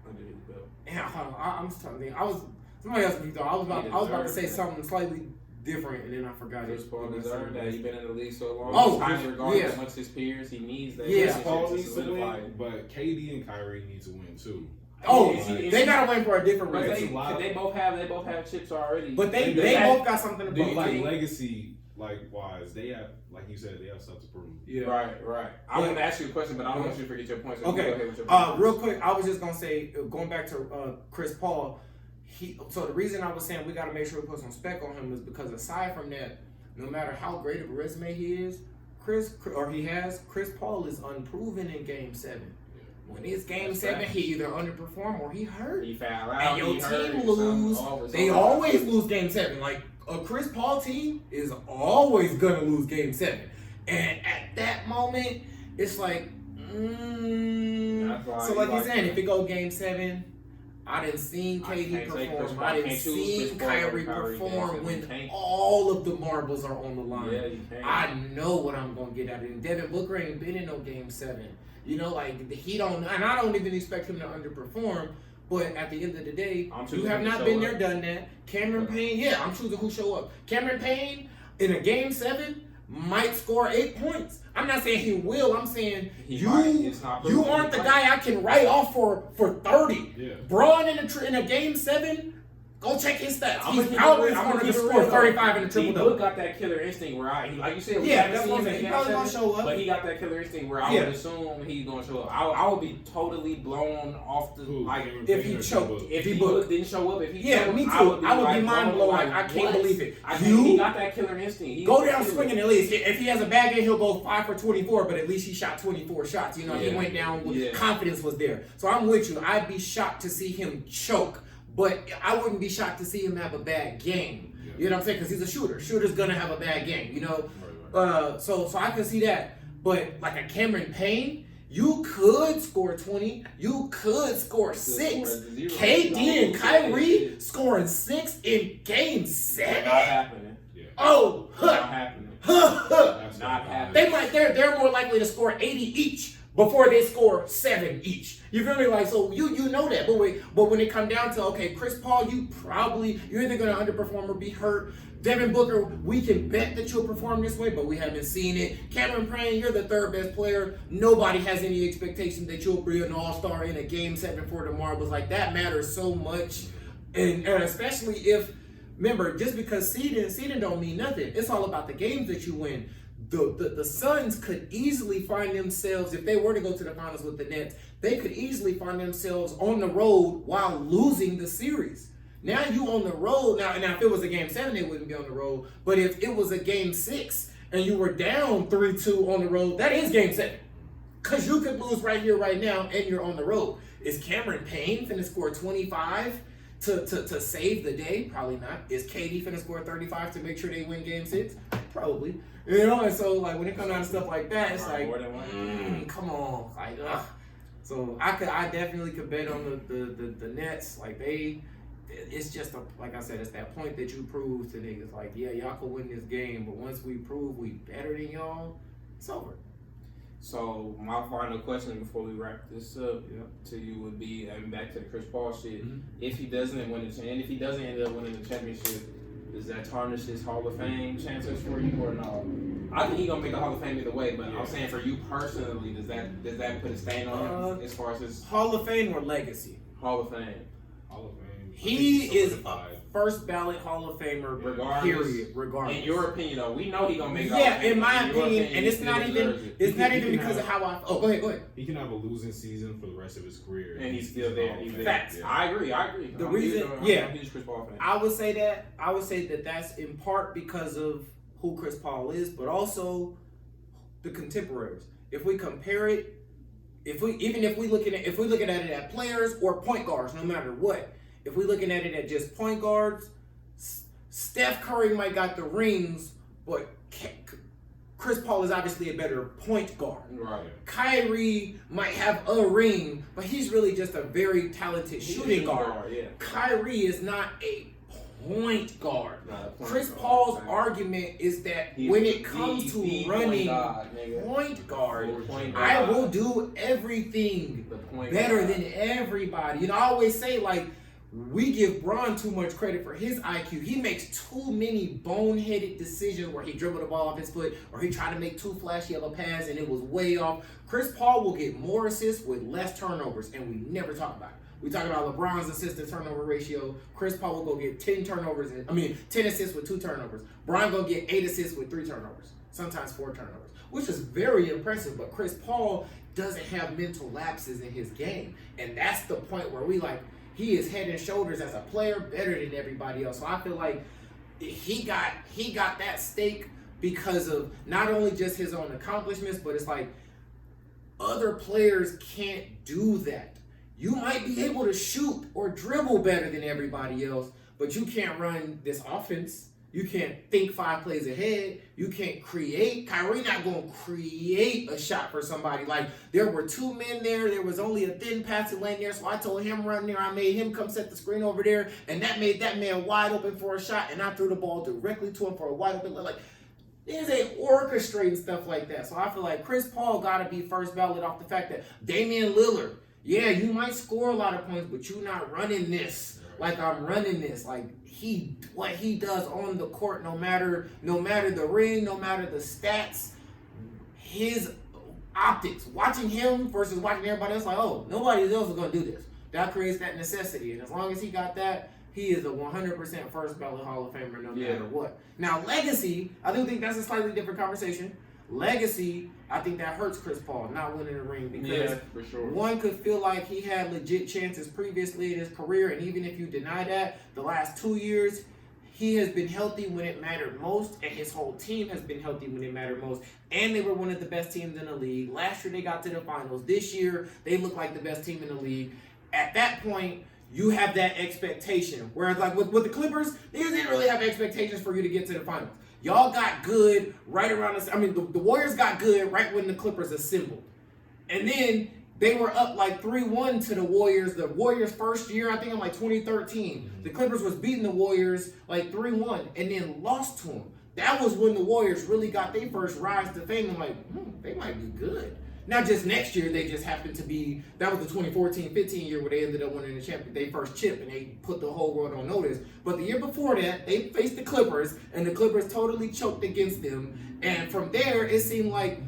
under his belt. yeah, I'm just trying to think. Somebody else me though. I was about to say something slightly different, and then I forgot Chris it. Paul deserved that. He's been in the league so long. Oh, Time regardless yeah. amongst his peers, he needs that. Yeah. Chris championship Paul to needs to solidify win, it. but KD and Kyrie need to win too. Oh, Is he- they gotta win for a different But reason. they both have chips already. But they They both got something to But prove. like legacy, like wise, they have, like you said, they have stuff to prove. Yeah. Right. I want to ask you a question, but I don't want you to forget your point. So you go ahead Okay. with your point. Real quick, I was just gonna say, going back to Chris Paul. So the reason I was saying we got to make sure we put some spec on him is because aside from that, no matter how great of a resume he is, Chris Paul is unproven in Game 7. When it's Game That's 7, facts. he either underperform or he hurt. He foul out. And your he hurt, team something, lose. They always lose Game 7. Like a Chris Paul team is always gonna lose Game 7. And at that moment, it's like, That's why so like you you're saying, if it go Game 7, I didn't seen I KD can't say Chris perform. Paul. I I didn't can't choose see Chris Paul Kyrie over Kyrie perform Irving. when You can't. all of the marbles are on the line. Yeah, you can. I know what I'm gonna get out of him. Devin Booker ain't been in no Game 7. You know, like he don't, and I don't even expect him to underperform. But at the end of the day, I'm you choosing have who not show been up. there, done that. Cameron Payne, yeah, I'm choosing who show up. Cameron Payne in a Game 7 might score 8 points. I'm not saying he will. I'm saying He you might. It's not you proven. aren't the He guy I can write off for 30. Yeah. Braun in a Game 7. Go check his stats. I'm He's gonna probably keep it real. going to Keep it score real. 35 in a D triple Book double. got that killer instinct where like you said, we Yeah, haven't that's seen what I'm him in saying. He Game probably gonna 7, show up. but he got that killer instinct where I Yeah. would assume he's gonna show up. I would be totally blown off the Who? like Cameron if Payne he or choked. D-Book? if D he Book. didn't show up. If he Yeah, choked, me too. I would be mind blown. Like I can't what? believe it. I think he got that killer instinct. He Go was a down killer. swinging at least. If he has a bad game, he'll go 5 for 24, but at least he shot 24 shots. You know, he Yeah. went down with Yeah. confidence was there. So I'm with you. I'd be shocked to see him choke, but I wouldn't be shocked to see him have a bad game. You know what I'm saying? Because he's a shooter. Shooter's gonna have a bad game. You know, so I can see that. But like a Cameron Payne, you could score 20. You could score 6. KD and Kyrie scoring 6 in Game 7. Not happening. Yeah. Oh, Not happening. That's Not happening. They might. They're more likely to score 80 each before they score 7 each. You feel me? Like so, you know that. But when it come down to okay, Chris Paul, you're either gonna underperform or be hurt. Devin Booker, we can bet that you'll perform this way, but we haven't seen it. Cameron Payne, you're the 3rd best player. Nobody has any expectation that you'll be an all-star in a Game 7 for the marbles. Like that matters so much, and especially if. Remember, just because seeding don't mean nothing. It's all about the games that you win. The Suns could easily find themselves, if they were to go to the finals with the Nets, they could easily find themselves on the road while losing the series. Now you on the road. Now if it was a Game 7, they wouldn't be on the road. But if it was a Game 6 and you were down 3-2 on the road, that is Game 7. Because you could lose right here, right now, and you're on the road. Is Cameron Payne finna score 25? To save the day? Probably not. Is KD finna score 35 to make sure they win Game 6? Probably. You know, and so like when it comes down to stuff like that, it's like, More than one. come on, like, ugh. So I definitely could bet on the Nets. Like it's just like I said, it's that point that you prove to niggas. Like, yeah, y'all can win this game, but once we prove we better than y'all, it's over. So my final question before we wrap this up to you would be, and back to the Chris Paul shit. Mhm. If he doesn't win if he doesn't end up winning the championship, does that tarnish his Hall of Fame chances for you or no? I think he's gonna make the Hall of Fame either way, but I'm saying for you personally, does that put a stain on him as far as his Hall of Fame or legacy? Hall of Fame? Hall of Fame. He is solidified. first ballot Hall of Famer, Regardless. period. Regardless. In your opinion, though, we know he's gonna make the Hall Yeah, of Fame. in my your opinion, and he it's not still even deserves it. it's not He even can because have- of how I. Oh, go ahead. He can have a losing season for the rest of his career, And he's still there. He's there. Facts. Yeah. I agree. The I'm reason- I'm yeah. a huge Chris Paul fan. I would say that that's in part because of who Chris Paul is, but also the contemporaries. If we compare it, if we looking at it at players or point guards, no matter what, if we looking at it at just point guards, Steph Curry might got the rings, but Chris Paul is obviously a better point guard. Right. Kyrie might have a ring, but he's really just a very talented shooting guard. Yeah. Kyrie is not a point guard. Chris guard, Paul's argument is that when it comes to running point guard, I will do everything better than everybody. You know, I always say, like, we give Bron too much credit for his IQ. He makes too many boneheaded decisions where he dribbled the ball off his foot or he tried to make too flashy of a pass and it was way off. Chris Paul will get more assists with less turnovers, and we never talk about it. We talk about LeBron's assist to turnover ratio. Chris Paul will go get 10 assists with 2 turnovers. Bron go get 8 assists with 3 turnovers, sometimes 4 turnovers, which is very impressive. But Chris Paul doesn't have mental lapses in his game, and that's the point where he is head and shoulders as a player better than everybody else. So I feel like he got that stake because of not only just his own accomplishments, but it's like other players can't do that. You might be able to shoot or dribble better than everybody else, but you can't run this offense. You can't think 5 plays ahead. You can't create. Kyrie not going to create a shot for somebody. Like, there were 2 men there. There was only a thin passing lane there, so I told him run there. I made him come set the screen over there, and that made that man wide open for a shot, and I threw the ball directly to him for a wide open. Like, there's ain't orchestrating stuff like that. So I feel like Chris Paul got to be first ballot off the fact that Damian Lillard, yeah, you might score a lot of points, but you're not running this like I'm running this. Like, what he does on the court, no matter the ring, no matter the stats, his optics, watching him versus watching everybody else, like, oh, nobody else is going to do this. That creates that necessity. And as long as he got that, he is a 100% first ballot Hall of Famer no matter what. Now, legacy, I do think that's a slightly different conversation. Legacy, I think that hurts Chris Paul not winning the ring because for sure. One could feel like he had legit chances previously in his career, and even if you deny that, the last 2 years he has been healthy when it mattered most, and his whole team has been healthy when it mattered most, and they were one of the best teams in the league. Last year they got to the finals. This year they look like the best team in the league. At that point, you have that expectation. Whereas like with the Clippers, they didn't really have expectations for you to get to the finals. Y'all got good right around the Warriors got good right when the Clippers assembled. And then they were up like 3-1 to the Warriors. The Warriors' first year, I think in like 2013. The Clippers was beating the Warriors like 3-1 and then lost to them. That was when the Warriors really got their first rise to fame and like, they might be good. Not just next year, they just happened to be, that was the 2014-15 year where they ended up winning the championship, their first chip, and they put the whole world on notice. But the year before that, they faced the Clippers, and the Clippers totally choked against them. And from there, it seemed like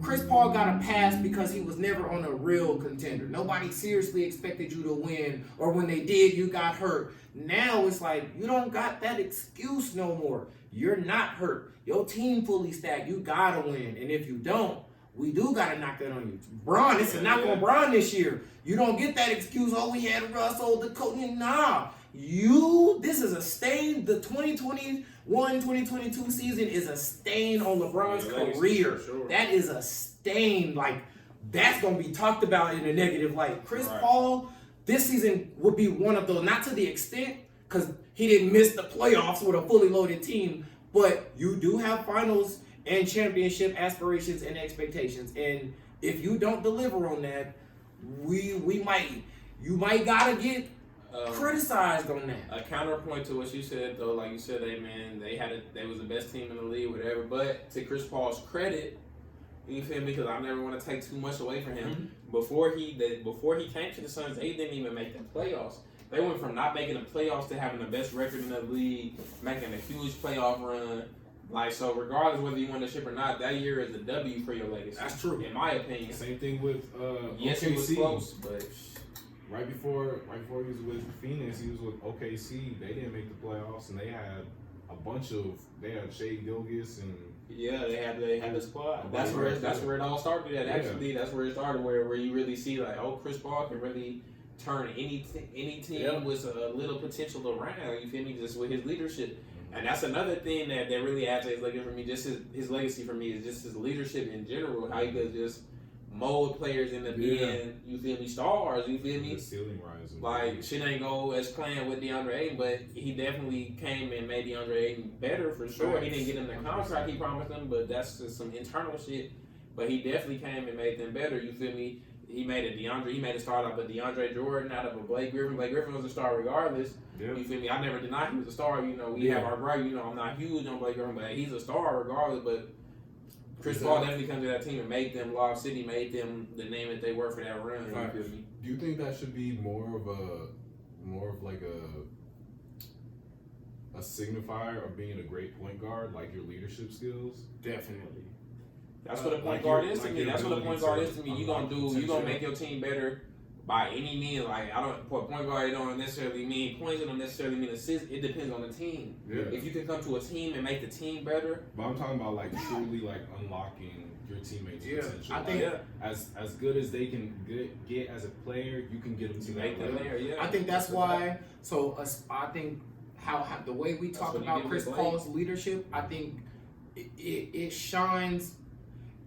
Chris Paul got a pass because he was never on a real contender. Nobody seriously expected you to win, or when they did, you got hurt. Now it's like, you don't got that excuse no more. You're not hurt. Your team fully stacked. You gotta win. And if you don't, we do got to knock that on you. Bron, it's a knock on Bron this year. You don't get that excuse, oh, we had Russell, the coach. Nah. This is a stain. The 2021-2022 season is a stain on LeBron's career. Sure. That is a stain. Like, that's going to be talked about in a negative light. Chris Paul, this season would be one of those, not to the extent, because he didn't miss the playoffs with a fully loaded team, but you do have finals and championship aspirations and expectations, and if you don't deliver on that, you might gotta get criticized on that. A counterpoint to what you said, though, like you said, they was the best team in the league, whatever. But to Chris Paul's credit, you feel me? Because I never want to take too much away from him. Mm-hmm. Before he came to the Suns, they didn't even make the playoffs. They went from not making the playoffs to having the best record in the league, making a huge playoff run. Like, so regardless whether you won the ship or not, that year is a W for your legacy. That's true. In my opinion. Same thing with yes, OKC. it was close, but right before he was with Phoenix, he was with OKC. They didn't make the playoffs, and they had Shea Gilgeous and they had the squad. That's where it all started at. Actually, that's where it started, where you really see like, oh, Chris Paul can really turn any team with a little potential around. You feel me? Just with his leadership. And that's another thing that really adds to his legacy for me. Just his legacy for me is just his leadership in general. How he could just mold players into being, you feel me, stars, you feel me? The ceiling rising. Like, shit ain't go as planned with DeAndre Ayton, but he definitely came and made DeAndre Ayton better for sure. He didn't get him the contract he promised him, but that's just some internal shit. But he definitely came and made them better, you feel me? He made a start out of a DeAndre Jordan out of a Blake Griffin. Blake Griffin was a star regardless. Yeah. You feel me? I never denied he was a star. You know, we have our gripe. You know, I'm not huge on Blake Griffin, but he's a star regardless. But Chris Paul definitely came to that team and made them Lob City, made them the name that they were for that run. Right. You feel me? Do you think that should be more of like a signifier of being a great point guard, like your leadership skills? Definitely. That's what a point guard is to me. That's what a point guard is to me. You gonna make your team better by any means. Like, point guard don't necessarily mean points. It don't necessarily mean assists. It depends on the team. Yeah. If you can come to a team and make the team better. But I'm talking about like truly like unlocking your teammates' potential. I think as good as they can get as a player, you can get them to that level. I think that's why. So I think how the way we talk about Chris Paul's leadership, I think it shines.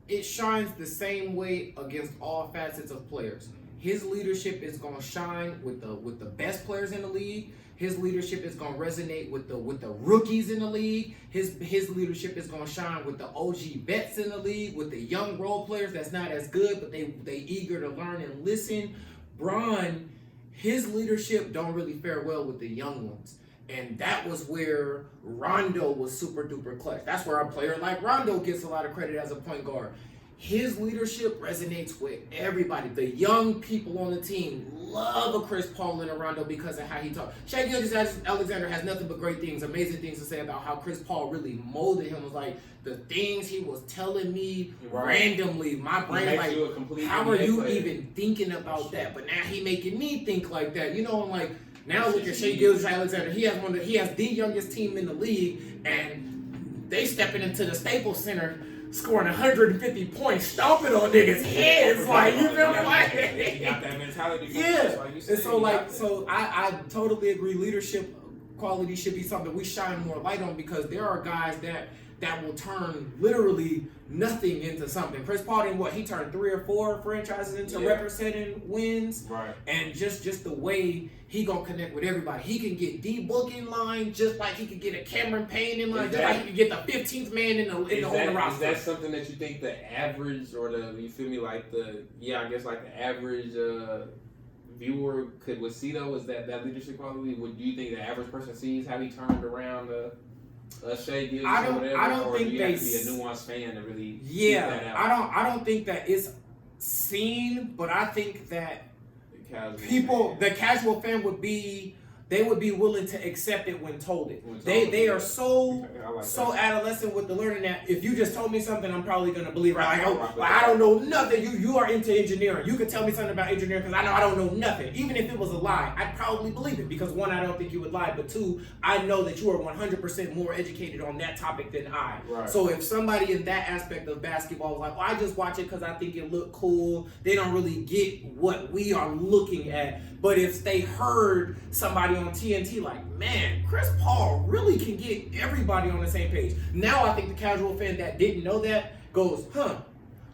It shines the same way against all facets of players. His leadership is gonna shine with the best players in the league. His leadership is gonna resonate with the rookies in the league. His leadership is gonna shine with the OG vets in the league, with the young role players that's not as good, but they eager to learn and listen. Bron, his leadership don't really fare well with the young ones. And that was where Rondo was super duper clutch. That's where a player like Rondo gets a lot of credit as a point guard. His leadership resonates with everybody. The young people on the team love a Chris Paul and a Rondo because of how he talks. Shai Gilgeous-Alexander has nothing but great things, amazing things to say about how Chris Paul really molded him. It was like the things he was telling me randomly. My brain like, how are you even thinking about that? But now he making me think like that. You know, I'm like, now look at Shai Gilgeous-Alexander. He has the youngest team in the league, and they stepping into the Staples Center, scoring 150 points, stomping on niggas' heads. Like, you feel me? Like, he got that mentality. Yeah. And so I totally agree. Leadership quality should be something we shine more light on, because there are guys that will turn literally nothing into something. Chris Paul didn't he turned 3 or 4 franchises into record-setting wins. Right. And just the way he gonna connect with everybody. He can get D-Book in line just like he could get a Cameron Payne in line, just like he could get the 15th man in the roster. Is that something that you think the average, or you feel me, like the average viewer would see though? Is that leadership quality? Do you think the average person sees how he turned around Shai Gilgeous or whatever? I don't think do you they have to be a nuanced fan to really see that out? I don't think that it's seen, but I think that the casual fan would be willing to accept it when told it. They are so adolescent with the learning that if you just told me something, I'm probably gonna believe. Right? I don't know nothing. You are into engineering. You could tell me something about engineering because I don't know nothing. Even if it was a lie, I'd probably believe it, because 1, I don't think you would lie, but 2, I know that you are 100% more educated on that topic than I. Right. So if somebody in that aspect of basketball was like, I just watch it because I think it looked cool, they don't really get what we are looking at. But if they heard somebody on TNT like, man, Chris Paul really can get everybody on the same page. Now I think the casual fan that didn't know that goes,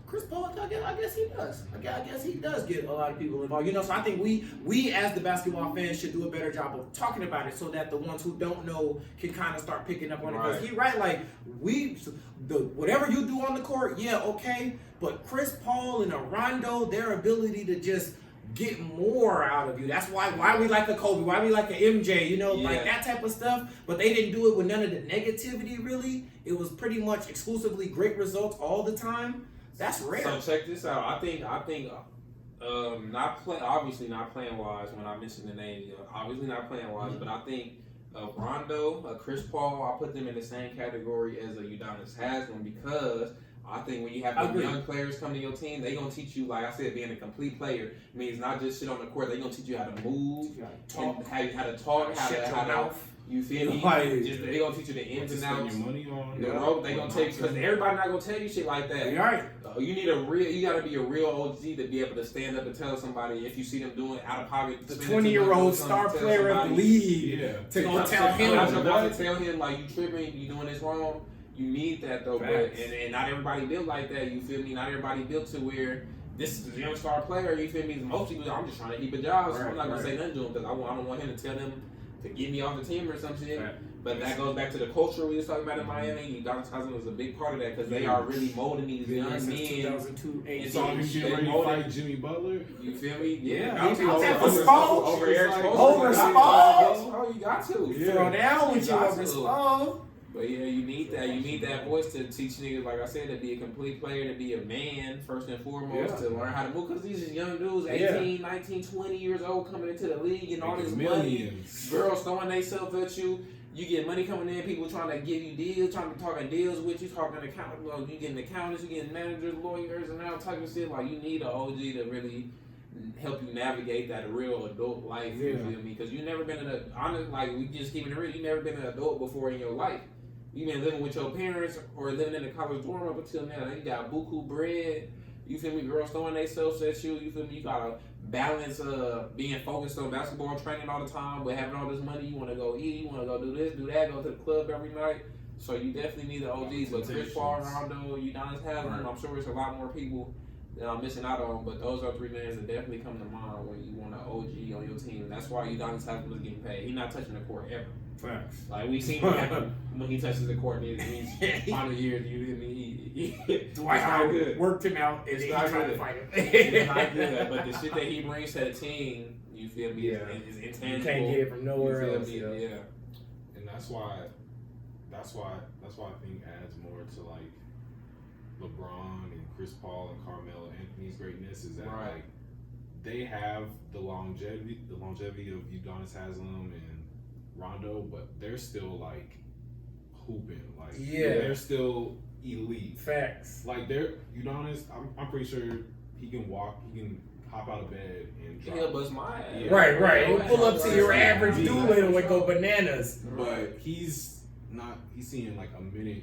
Chris Paul, I guess he does. I guess he does get a lot of people involved. You know, so I think we as the basketball fans should do a better job of talking about it, so that the ones who don't know can kind of start picking up on it. Because he's right, like whatever you do on the court, okay. But Chris Paul and a Rondo, their ability to just get more out of you. That's why we like a Kobe, why we like a MJ, like that type of stuff. But they didn't do it with none of the negativity, really. It was pretty much exclusively great results all the time. That's rare. So check this out. I think obviously not playing wise when I mentioned the name, obviously not playing wise, but I think Rondo, Chris Paul, I put them in the same category as a Udonis Haslam, because I think when you have the young players come to your team, they're going to teach you, like I said, being a complete player means not just shit on the court. They're going to teach you how to move, how to talk, how to you feel me? They're going to teach you the ins and outs. Your money on the rope. They're going to take, because everybody not going to tell you shit like that. You're right. You got to be a real OG to be able to stand up and tell somebody if you see them doing out of pocket. The 20-year-old star player of the league to go tell him. Like, you tripping, you doing this wrong. You need that though, but and not everybody built like that. You feel me? Not everybody built to where this is a young star player. You feel me? Most people, I'm just trying to keep a job, so I'm not gonna Right. say nothing to him because I don't want him to tell them to get me off the team or some shit. Right. But that goes back to the culture we was talking about in Miami. Udonis Haslem was a big part of that because they are really molding these young men. 2002, And So I'm getting ready to fight Jimmy Butler. You feel me? Yeah, Me I'm too. out there for Over Spo. over Eric Spoelstra. Over Spo. Oh, you got to. Yeah. Throw down with you got over to. Spo. But yeah, you need that. You need that voice to teach niggas, like I said, to be a complete player, to be a man, first and foremost, Yeah. to learn how to move. Because these young dudes, 18, 19, 20 years old, coming into the league and all this money. Millions. Girls throwing themselves at you. You get money coming in, people trying to give you deals, trying to talking deals with you, talking account. Well, you getting accountants, you getting managers, lawyers, and all type of shit. Like, you need an OG to really help you navigate that real adult life. You feel me? Because you never been we just keeping it real. You never been an adult before in your life. You been living with your parents or living in a college dorm up until now. You got buku bread. You feel me? Girls throwing themselves at you. You feel me? You gotta balance being focused on basketball training all the time, but having all this money. You want to go eat. You want to go do this, do that. Go to the club every night. So you definitely need the OGs. But Chris Paul, Rondo, Udonis Haslem. I'm sure there's a lot more people that I'm missing out on. But those are three names that definitely come to mind when you want an OG on your team. That's why Udonis Haslem is getting paid. He's not touching the court ever. Facts. Like we seen what happen when he touches the court in these final years. You he Dwight Howard worked him out and It's then not he tried good. to fight him. It's not good, but the shit that he brings to the team, you feel me, is intangible. You can't get it from nowhere You feel else. me? Yeah. Yeah. And that's why I think adds more to like LeBron and Chris Paul and Carmelo Anthony's greatness is that Right. like they have the longevity of Udonis Haslem and Rondo, but they're still like hooping, like they're still elite. Facts. Like they're Udonis, I'm pretty sure he can walk, he can hop out of bed and drop. He'll bust my ass. Yeah. Right. He'll pull up to your average Yeah. Doolittle and go bananas. But he's seeing like a minute,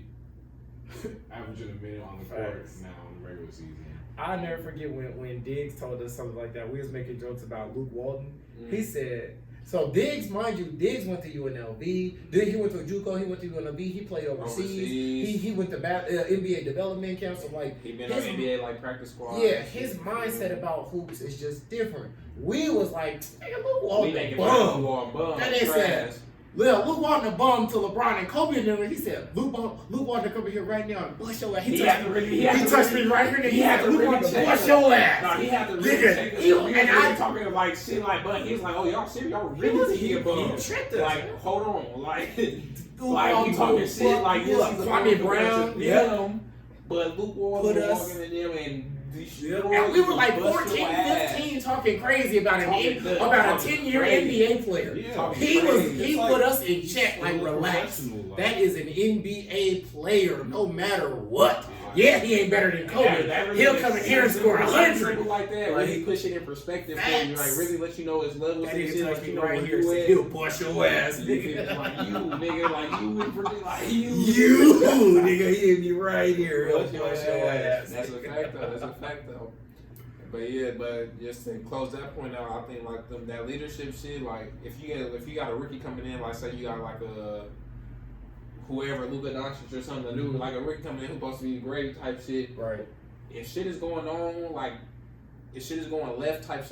averaging a minute on the court Facts. now in the regular season. I'll never forget when Diggs told us something like that. We was making jokes about Luke Walton. He said, so Diggs, mind you, Diggs went to UNLV. Then he went to JUCO. He went to UNLV. He played overseas. He went to NBA development camp. So like he been on NBA like practice squad. Yeah, his mindset about hoops is just different. We was like, nigga, Luke Walton We a making bum. bum. That they said, Luke Walton a bum to LeBron and Kobe and them. He said, Luke Walton come in here right now and bust your ass. He touched me right here. He had to Luke Walton bust your ass. No, he had to really Nigga, take he- us. and I- talking like shit like, but he was like, oh y'all serious? Y'all He really think he a bum? tricked us. Like, hold on, like we Walton talking shit like this. Look, Kwame Brown, But Luke Walton Put us- walking in there and And we were like 14, 15 talking crazy about a 10-year NBA player. Yeah. He put us in check, like relax. Like, That is an NBA player, no matter what. Yeah, he ain't better than Kobe. He'll come in here and score 100. like that. Like, Really push it in perspective for you, like really let you know his levels That and nigga shit. touched Like me you know right where here. you Said, at. he'll bust your ass, You nigga. feel me? Like you, nigga, like you in front like you. You, nigga, he hit me right here. He'll Bust your bust your ass. ass. That's a fact though. That's a fact though. But yeah, but just to close that point out, I think like that leadership shit. Like if you got a rookie coming in, like say you got like a whoever Luka Doncic or something, a new like a rookie coming in who's supposed to be great type shit. Right. If shit is going on, like if shit is going left type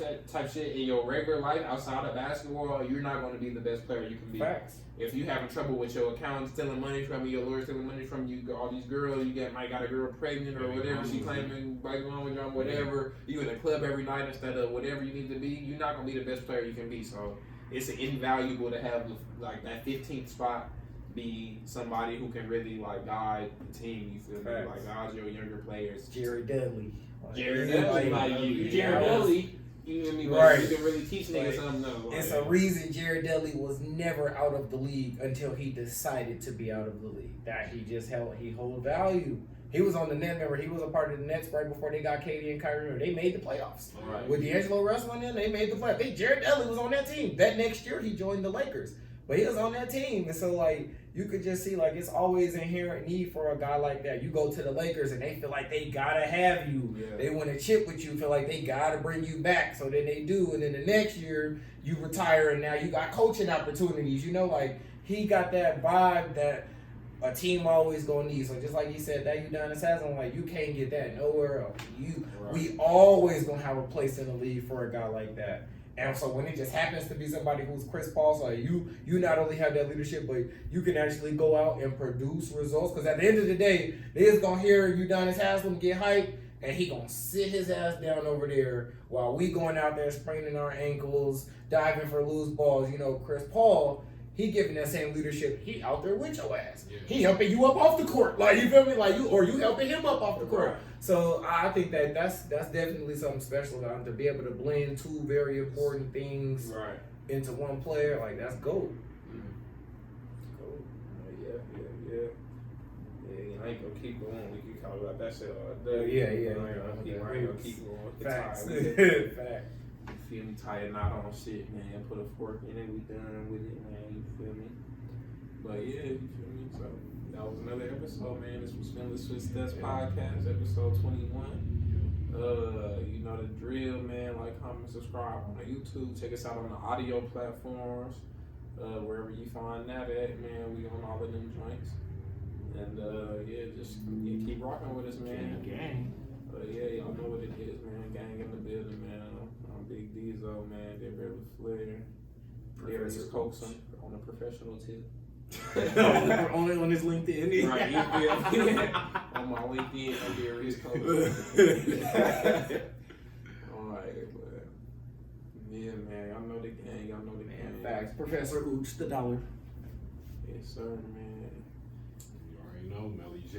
shit in your regular life outside of basketball, you're not going to be the best player you can be. Facts. If you having trouble with your accountant stealing money from you, your lawyer stealing money from you, all these girls, might got a girl pregnant or whatever she claiming, like wrong with you, whatever. You in a club every night instead of whatever you need to be. You're not gonna be the best player you can be. So it's invaluable to have like that 15th spot be somebody who can really like guide the team. You feel me? Like guide your younger players. Jerry Dudley. Jerry Dudley, like you, Jerry Dudley. You know what I mean? Right. You can really teach niggas something though. It's a reason Jared Dudley was never out of the league until he decided to be out of the league. That he hold value. He was on the net. Remember, he was a part of the Nets right before they got KD and Kyrie. Remember, they made the playoffs. Right. With D'Angelo Russell in them, they made the playoffs. Jared Dudley was on that team. That next year, he joined the Lakers. But he was on that team. And so, like, you could just see, like, it's always inherent need for a guy like that. You go to the Lakers, and they feel like they got to have you. Yeah. They want to chip with you, feel like they got to bring you back. So then they do. And then the next year, you retire, and now you got coaching opportunities. You know, like, he got that vibe that a team always gonna need. So just like you said, that Udonis Haslam, like you can't get that nowhere else. We always gonna have a place in the league for a guy like that. And so when it just happens to be somebody who's Chris Paul, so you not only have that leadership, but you can actually go out and produce results. Because at the end of the day, they is gonna hear Udonis Haslam get hyped, and he gonna sit his ass down over there while we going out there spraining our ankles, diving for loose balls. You know, Chris Paul, he giving that same leadership. He out there with your ass. Yeah. He helping you up off the court, like you feel me, like you helping him up off the court. Right. So I think that's definitely something special to be able to blend two very important things into one player. Like that's gold. Gold. Yeah. I ain't gonna keep going. We can talk about that shit all day. Yeah. I ain't gonna keep going. Facts. Fact. You feel me? Tie a knot on shit, man. Put a fork in it. We done with it, man. You feel me? But yeah, you feel me? So that was another episode, man. This was Finlit Podcast, episode 21. You know the drill, man. Like, comment, subscribe on the YouTube. Check us out on the audio platforms. Wherever you find that at, man. We on all of them joints. And just keep rocking with us, man. Gang. Y'all know what it is, man. Gang in the building, man. I'm Big Diesel, man. They're Beverly Flair. Darius Coxon on a professional tip. Only on his LinkedIn. Right, on my LinkedIn, I'm Darius Coxon. Alright, but yeah, man. Y'all know the gang. Man, facts. Professor Ooch, the dollar. Yes, sir, man. You already know, Melly J.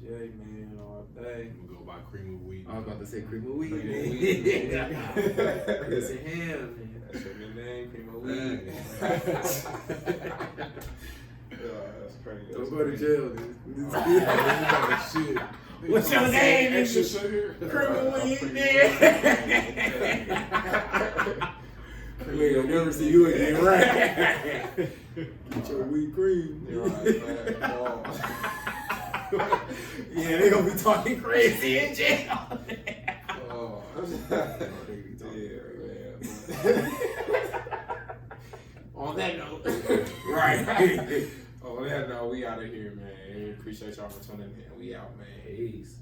J, man, all day. I'm gonna go buy cream of wheat. I was about to say cream of wheat. Cream of wheat, man. It's a ham, man. That's your good name, cream of wheat. That's crazy. Don't go to jail, dude. Shit. What's your name? Extra sugar. Cream of wheat, man. I'll never see you again, right? Get your wheat cream. You're right, man. Yeah, they gonna be talking crazy in jail. On that note, right. On that note, we out of here, man. Appreciate y'all for tuning in. We out, man. Peace.